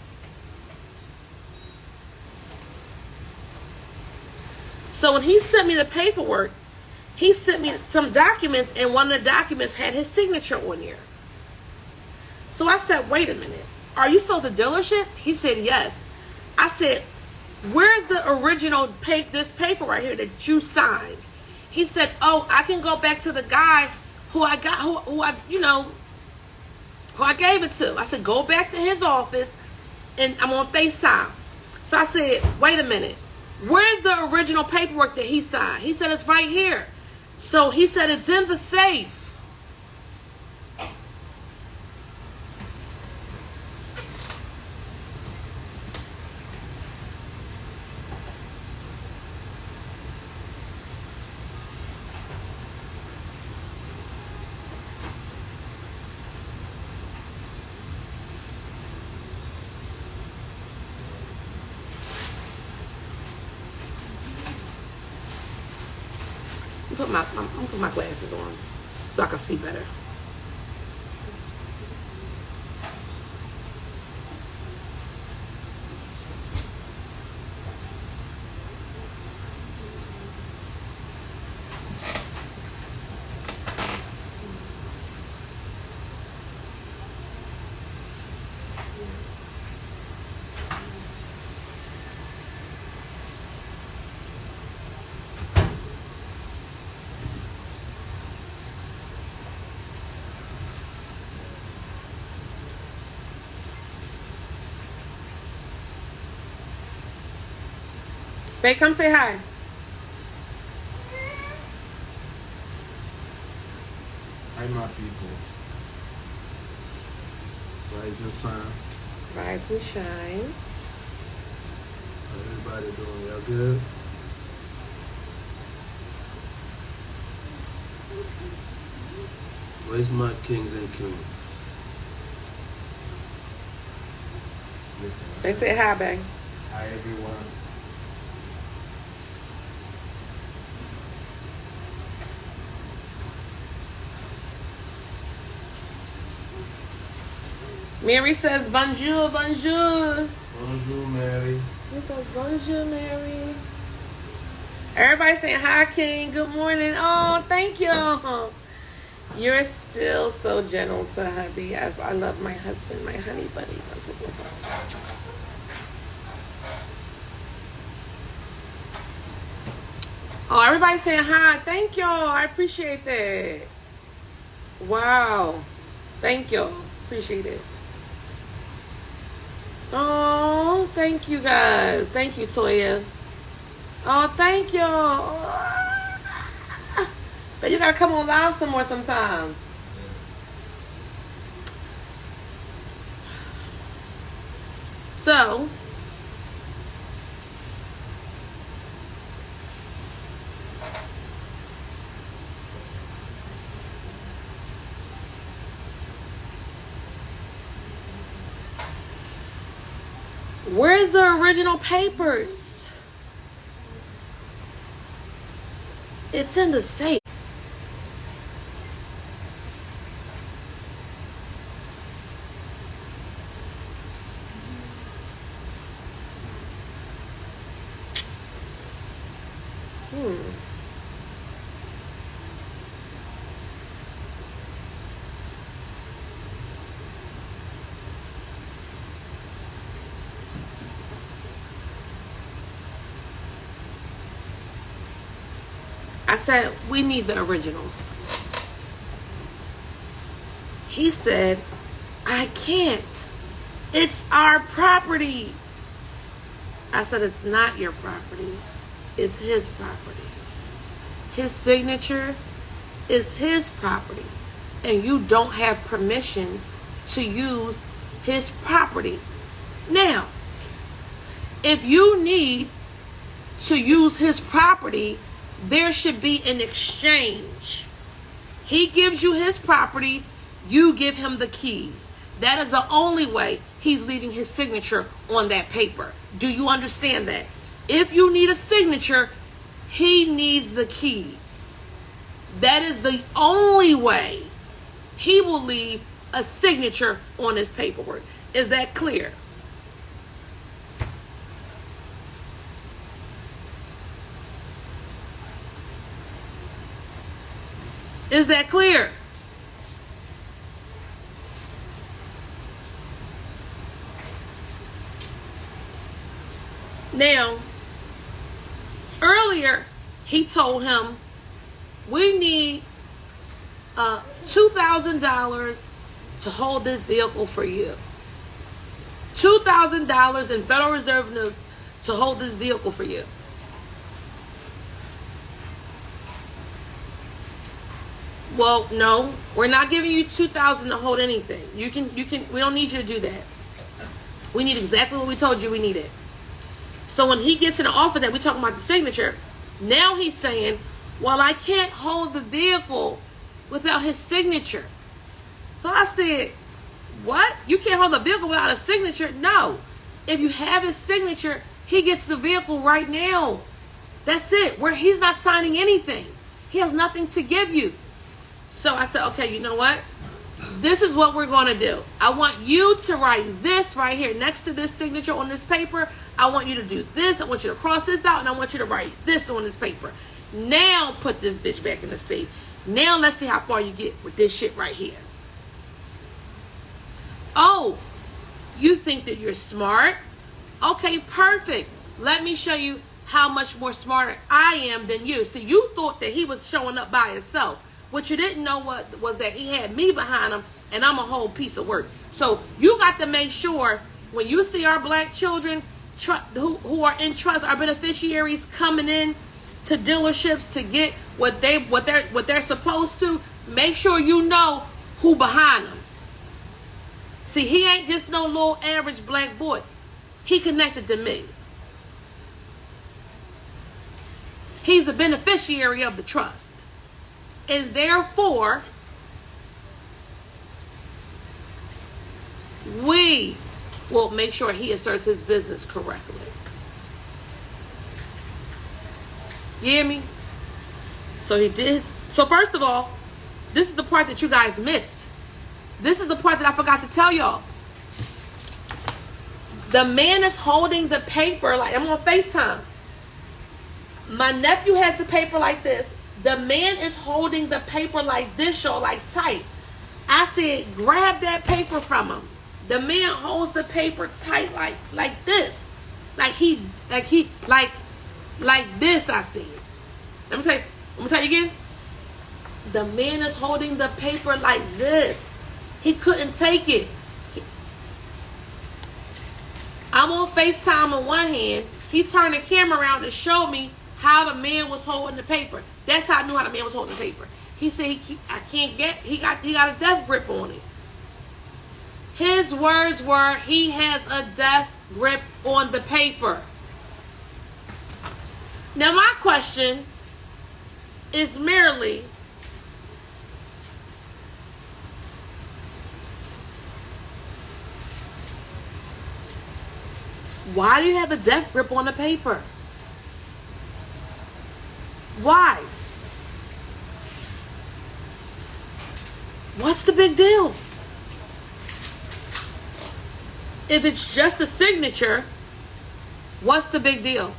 So when he sent me the paperwork, he sent me some documents, and one of the documents had his signature on there. So I said, wait a minute. Are you still at the dealership? He said, yes. I said, where's the original this paper right here that you signed? He said, oh, I can go back to the guy who I gave it to. I said, go back to his office, and I'm on FaceTime. So I said, wait a minute. Where's the original paperwork that he signed? He said, it's right here. So he said, it's in the safe. I'm gonna put my glasses on so I can see better. Babe, come say hi.
Hi, my people. Rise and shine.
Rise and shine.
How everybody doing? Y'all good? Where's my kings and queens? Listen.
They say hi, babe.
Hi, everyone.
Mary says bonjour, bonjour.
Bonjour, Mary.
He says bonjour, Mary. Everybody saying hi, King. Good morning. Oh, thank you. You're still so gentle to hubby. As I love my husband, my honey bunny. Oh, everybody saying hi. Thank y'all. I appreciate that. Wow. Thank y'all. Appreciate it. Oh, thank you guys. Thank you, Toya. Oh, thank you. But you gotta come on live some more sometimes. So, where's the original papers? It's in the safe. I said, we need the originals. He said, I can't. It's our property. I said, it's not your property. It's his property. His signature is his property. And you don't have permission to use his property. Now, if you need to use his property, there should be an exchange. He gives you his property, you give him the keys. That is the only way he's leaving his signature on that paper. Do you understand that? If you need a signature, he needs the keys. That is the only way he will leave a signature on his paperwork. Is that clear? Is that clear? Now, earlier, he told him, we need $2,000 to hold this vehicle for you. $2,000 in Federal Reserve notes to hold this vehicle for you. Well, no, we're not giving you $2,000 to hold anything. You can, we don't need you to do that. We need exactly what we told you we needed. So when he gets an offer that we're talking about the signature, now he's saying, well, I can't hold the vehicle without his signature. So I said, what? You can't hold the vehicle without a signature? No. If you have his signature, he gets the vehicle right now. That's it. Where he's not signing anything. He has nothing to give you. So I said, okay, you know what? This is what we're going to do. I want you to write this right here next to this signature on this paper. I want you to do this. I want you to cross this out, and I want you to write this on this paper. Now put this bitch back in the safe. Now let's see how far you get with this shit right here. Oh, you think that you're smart? Okay, perfect. Let me show you how much more smarter I am than you. See, you thought that he was showing up by himself. What you didn't know was that he had me behind him, and I'm a whole piece of work. So you got to make sure when you see our black children who are in trust, our beneficiaries coming in to dealerships to get what they're supposed to, make sure you know who behind them. See, he ain't just no little average black boy. He connected to me. He's a beneficiary of the trust. And therefore, we will make sure he asserts his business correctly. You hear me? So he did. So first of all, this is the part that you guys missed. This is the part that I forgot to tell y'all. The man is holding the paper like, I'm on FaceTime. My nephew has the paper like this. The man is holding the paper like this, y'all, like tight. I said, grab that paper from him. The man holds the paper tight like this. Like this, I said. Let me tell you again. The man is holding the paper like this. He couldn't take it. I'm on FaceTime on one hand. He turned the camera around to show me how the man was holding the paper. That's how I knew how the man was holding the paper. He said, he got a death grip on it. His words were, he has a death grip on the paper. Now my question is merely, why do you have a death grip on the paper? Why? What's the big deal? If it's just a signature, what's the big deal?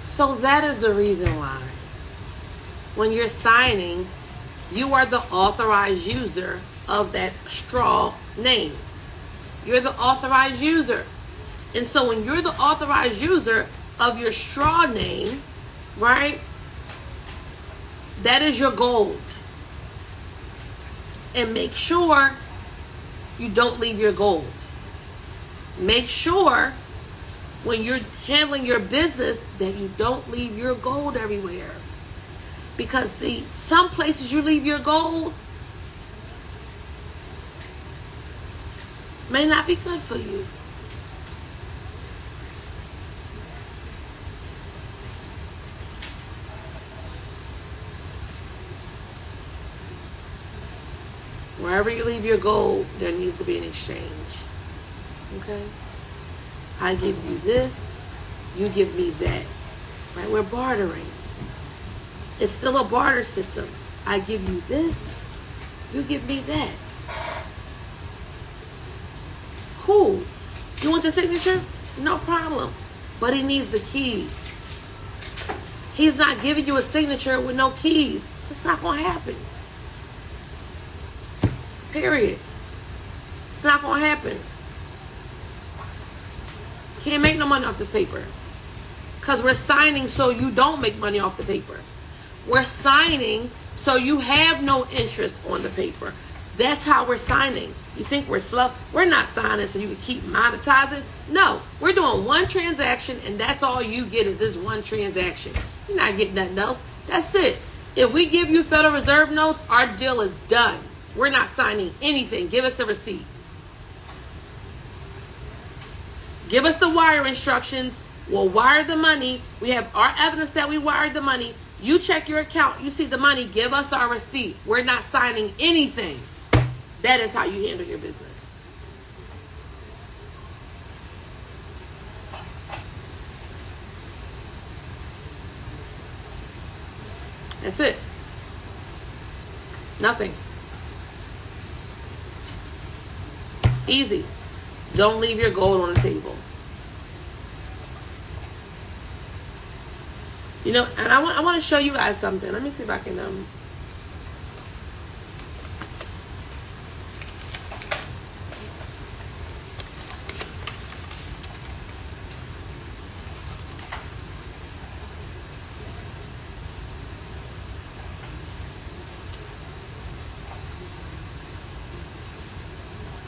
So that is the reason why when you're signing, you are the authorized user of that straw name. You're the authorized user. And so when you're the authorized user of your straw name, right, that is your gold. And make sure you don't leave your gold. Make sure when you're handling your business that you don't leave your gold everywhere. Because see, some places you leave your gold may not be good for you. Wherever you leave your gold, there needs to be an exchange. Okay? I give you this, you give me that. Right? We're bartering. It's still a barter system. I give you this, you give me that. Cool. You want the signature? No problem. But he needs the keys. He's not giving you a signature with no keys. It's just not going to happen. Period. It's not going to happen. Can't make no money off this paper. Because we're signing so you don't make money off the paper. We're signing so you have no interest on the paper. That's how we're signing. You think we're slow? We're not signing so you can keep monetizing. No, we're doing one transaction and that's all you get is this one transaction. You're not getting nothing else. That's it. If we give you Federal Reserve notes, our deal is done. We're not signing anything. Give us the receipt. Give us the wire instructions. We'll wire the money. We have our evidence that we wired the money. You check your account. You see the money. Give us our receipt. We're not signing anything. That is how you handle your business. That's it. Nothing. Easy. Don't leave your gold on the table. You know, and I want to show you guys something. Let me see if I can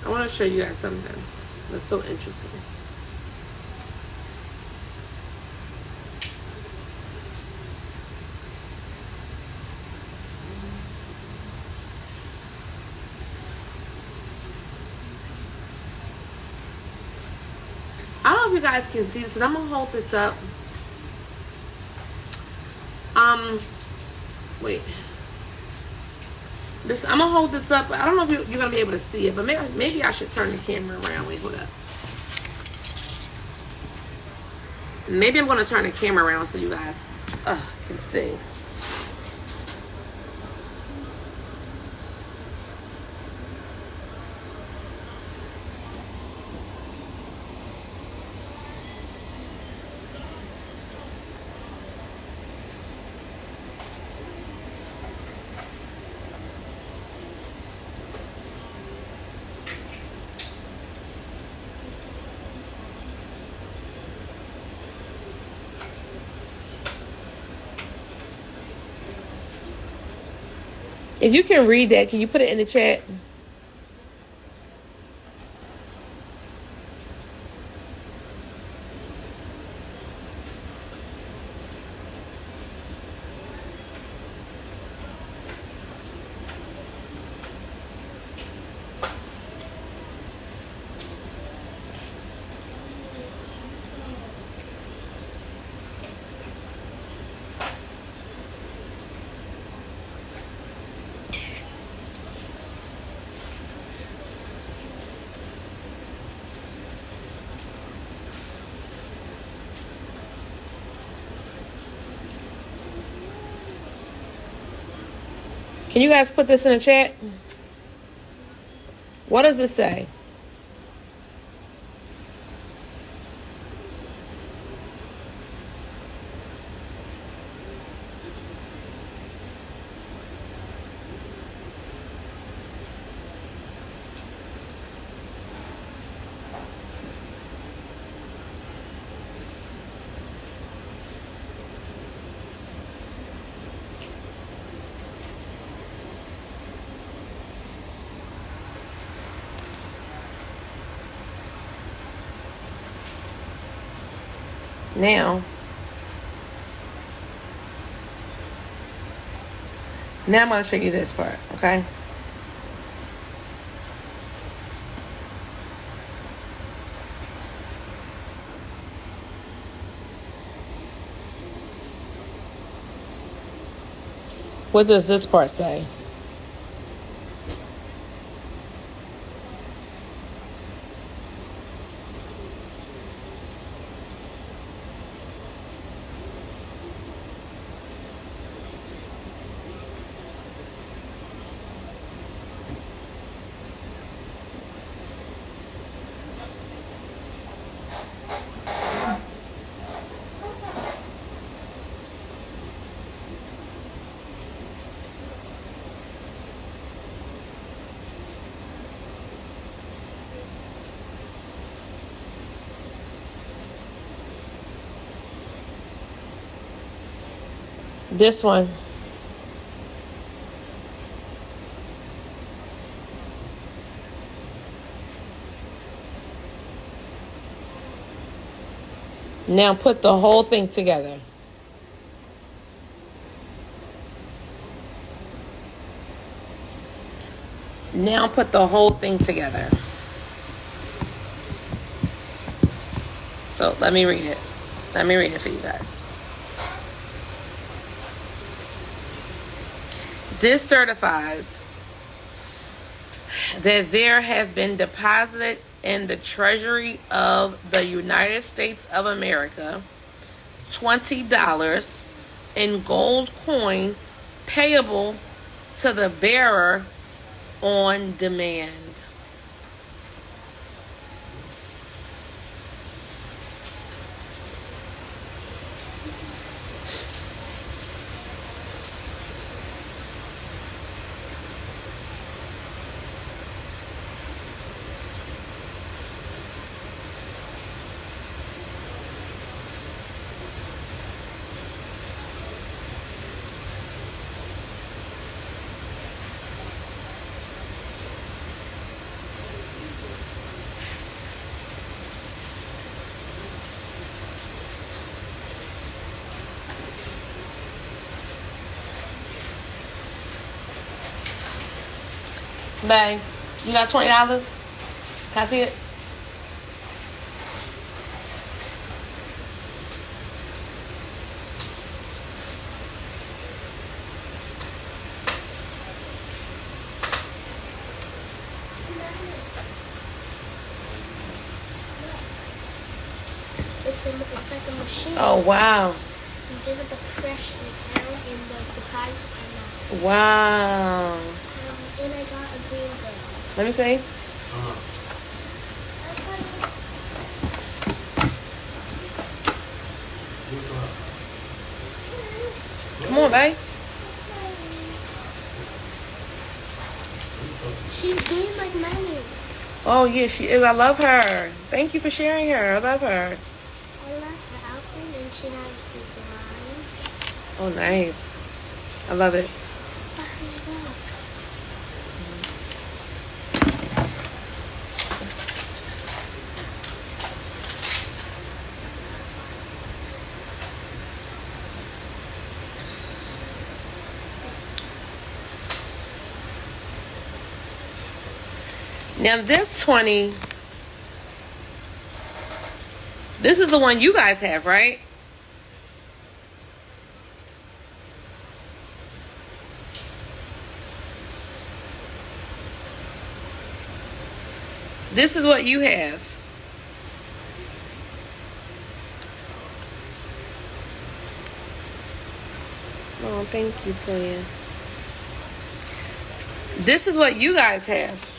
I want to show you guys something that's so interesting. I don't know if you guys can see this, but I'm going to hold this up. Wait. I'm going to hold this up. I don't know if you're going to be able to see it, but maybe I should turn the camera around. Wait, hold up. Maybe I'm going to turn the camera around so you guys can see. If you can read that, can you put it in the chat? Can you guys put this in the chat? What does this say? Now, Now I'm going to show you this part, okay? What does this part say? This one. Now put the whole thing together. Now put the whole thing together. So let me read it. Let me read it for you guys. This certifies that there have been deposited in the Treasury of the United States of America $20 in gold coin payable to the bearer on demand. Babe, you got $20? Can I see it?
It's like a machine.
Oh, wow.
You just have to press it down and the deposit come out.
Wow.
And I got a green girl.
Let me see. Come on, babe.
She's green like money.
Oh, yeah, she is. I love her. Thank you for sharing her. I love her.
I love her outfit and she has these lines.
Oh, nice. I love it. Now this 20, this is the one you guys have, right? This is what you have. Oh, thank you, Toya. This is what you guys have.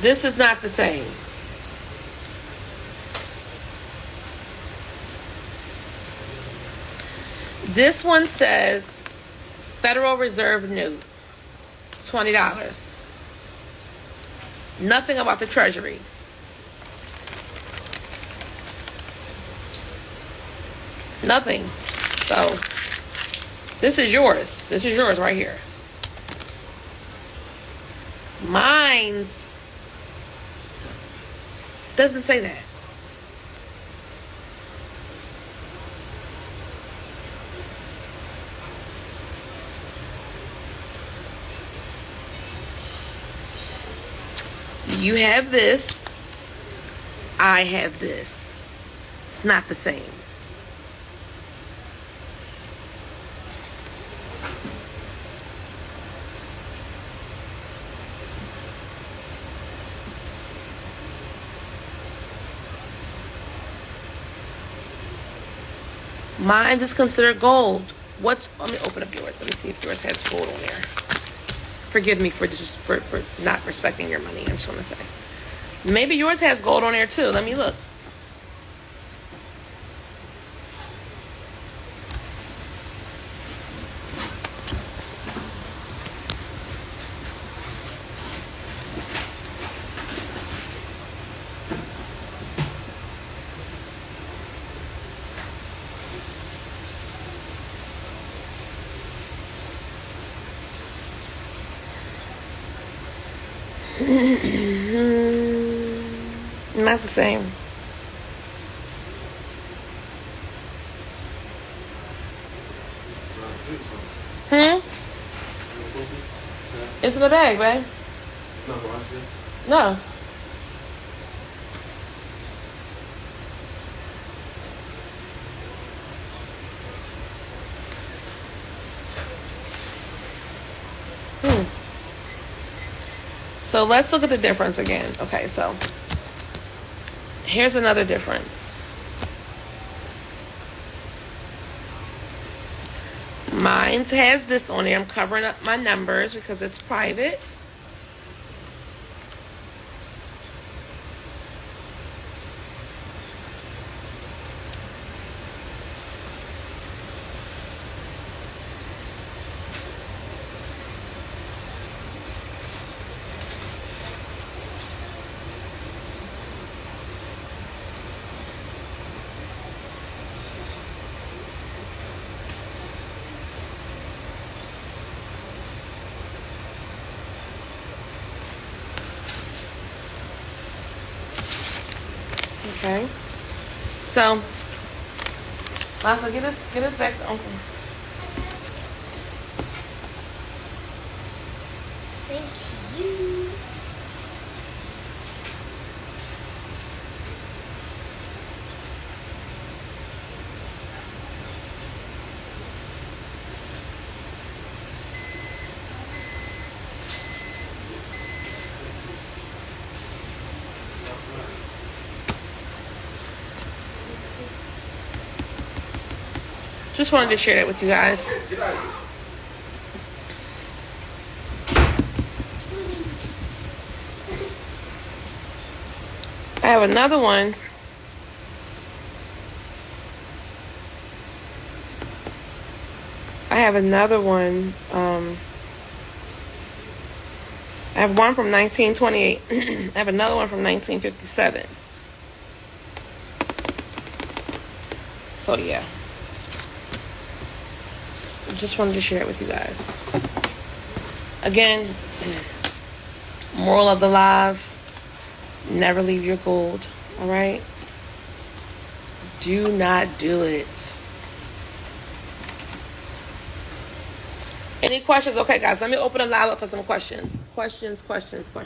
This is not the same. This one says Federal Reserve note, $20. Nothing about the Treasury. Nothing. So, this is yours. This is yours right here. Doesn't say that. You have this. I have this. It's not the same. Mine is considered gold. Let me open up yours. Let me see if yours has gold on there. Forgive me for not respecting your money. I just want to say. Maybe yours has gold on there too. Let me look. Not the same. It's in the bag, babe. No. So let's look at the difference again. Okay, so here's another difference. Mine has this on there. I'm covering up my numbers because it's private. Okay. So, Lassa, get us back to Uncle.
Thank you.
Just wanted to share that with you guys. I have another one. I have one from 1928. I have another one from 1957. So yeah. Just wanted to share it with you guys. Again, moral of the live, never leave your gold, all right? Do not do it. Any questions? Okay, guys, let me open the live up for some questions. Questions. Questions.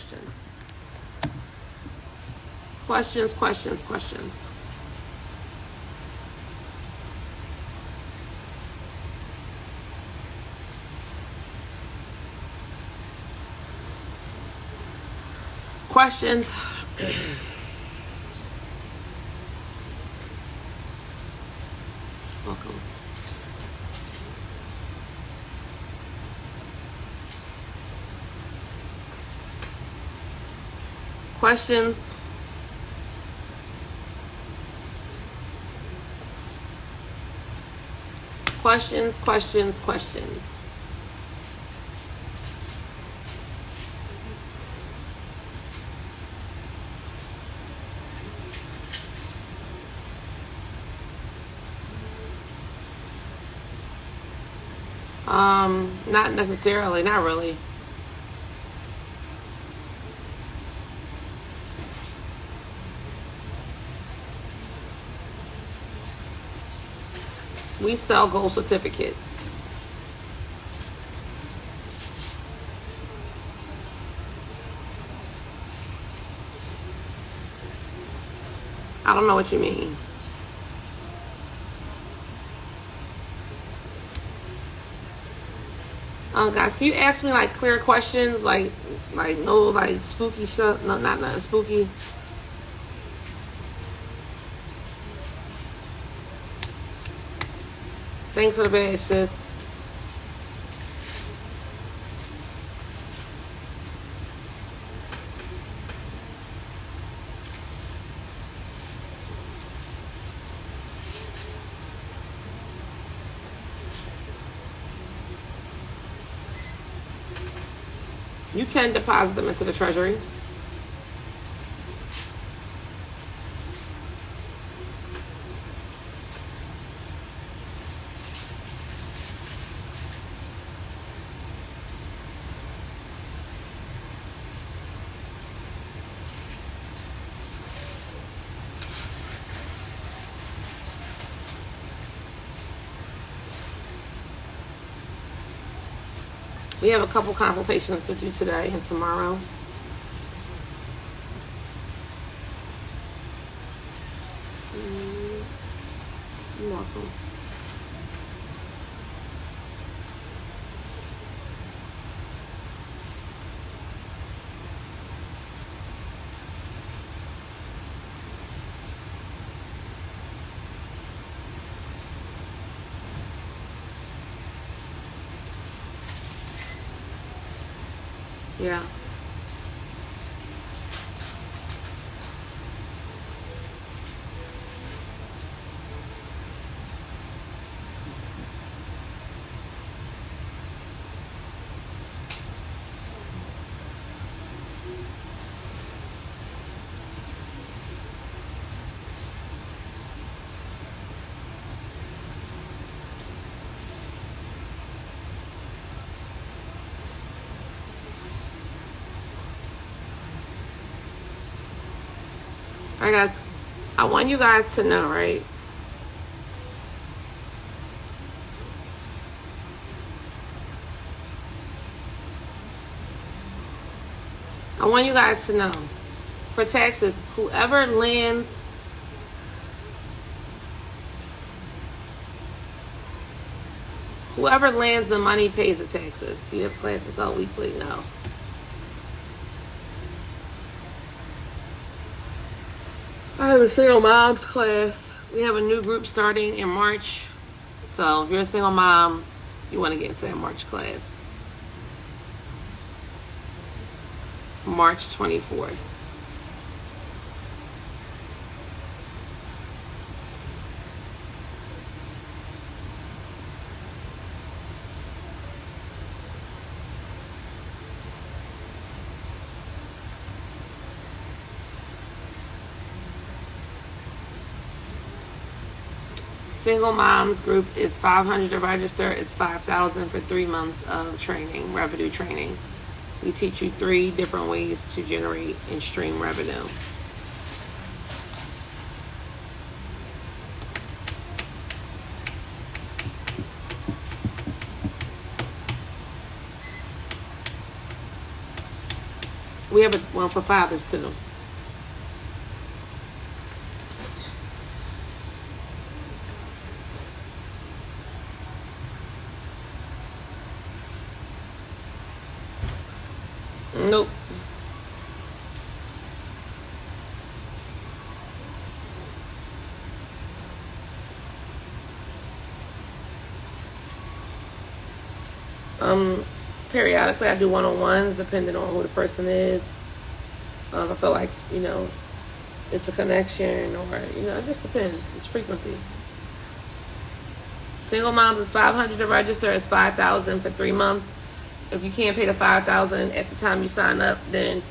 Welcome. Questions. Questions. Not necessarily, not really. We sell gold certificates. I don't know what you mean. Guys, can you ask me like clear questions? Like no like spooky stuff. No, not nothing spooky. Thanks for the badge, sis. You can deposit them into the treasury. We have a couple consultations to do today and tomorrow. You're welcome. Yeah. All right, guys. I want you guys to know, right? I want you guys to know, for taxes, whoever lands the money pays the taxes. You have classes all weekly? No. I have a single moms class. We have a new group starting in March. So if you're a single mom, you want to get into that March class. March 24th. Single moms group is $500 to register. It's $5,000 for 3 months of training, revenue training. We teach you 3 different ways to generate and stream revenue. We have one for fathers too. Nope. Periodically I do one-on-ones depending on who the person is. I feel like, it's a connection or, it just depends. It's frequency. Single moms is $500 to register. It's $5,000 for 3 months. If you can't pay the $5,000 at the time you sign up, then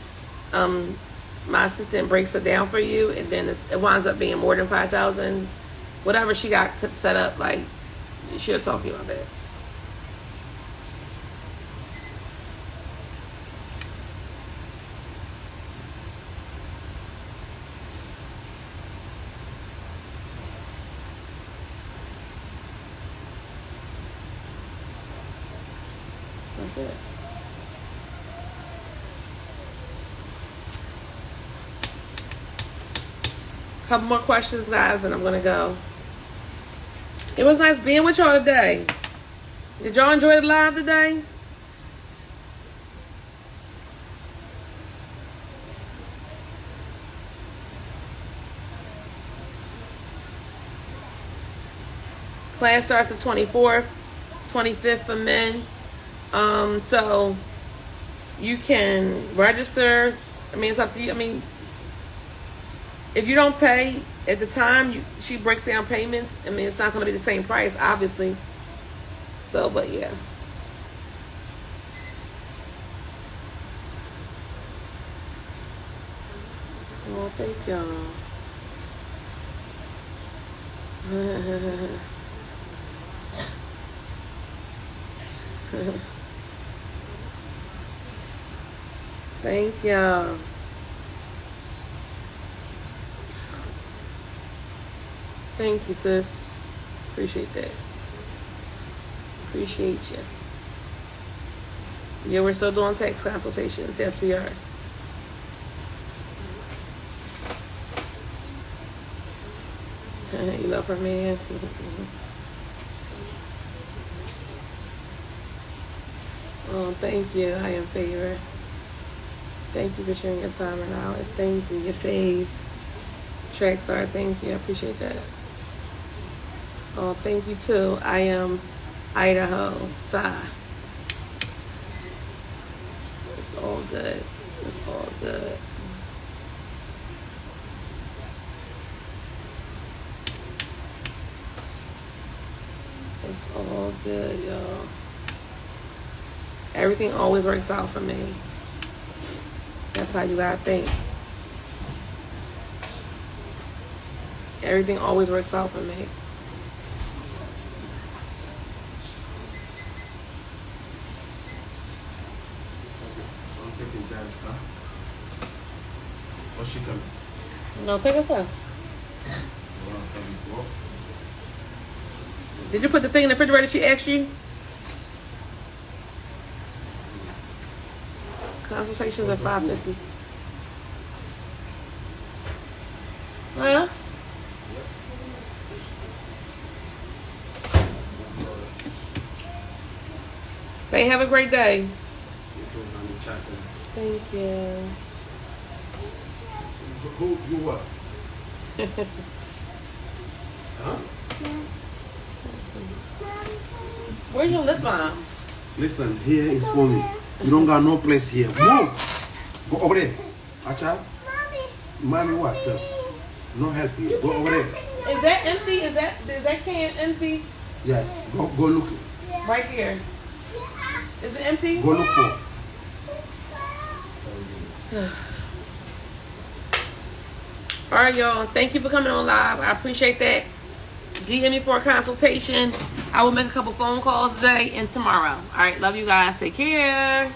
my assistant breaks it down for you, and then it winds up being more than $5,000. Whatever she got set up, like, she'll talk to you about that. That's it. Couple more questions, guys, and I'm gonna go. It was nice being with y'all today. Did y'all enjoy the live today? Class starts the 24th, 25th for men. So you can register. I mean, it's up to you. I mean, if you don't pay at the time, she breaks down payments. I mean, it's not going to be the same price, obviously. So, but yeah. Well, thank y'all. Thank y'all. Thank you, sis. Appreciate that. Appreciate you. Yeah, we're still doing text consultations. Yes, we are. You love her, man. Oh, thank you. I am favorite. Thank you for sharing your time and hours. Thank you. Your fave. Track star. Thank you. I appreciate that. Oh, thank you too. I am Idaho. Sigh. It's all good. It's all good. It's all good, y'all. Everything always works out for me. That's how you gotta think. Everything always works out for me.
I'm taking Jan's stuff. What's she coming?
No, take us out.
Well,
Did you put the thing in the refrigerator she asked you? Consultations at $5.50. Huh? Babe, have a great day.
you too, honey. Chocolate.
Thank you.
Who you what? Huh?
Where's your lip balm?
Listen, here is for me. You don't got no place here. Move. Go over there. Acha. Mommy what? No help here. Go over there.
Is that empty? Is that can empty?
Yes. Go look.
Right here. Is it empty?
Go look for.
All right, y'all. Thank you for coming on live. I appreciate that. DM me for a consultation. I will make a couple phone calls today and tomorrow. All right. Love you guys. Take care.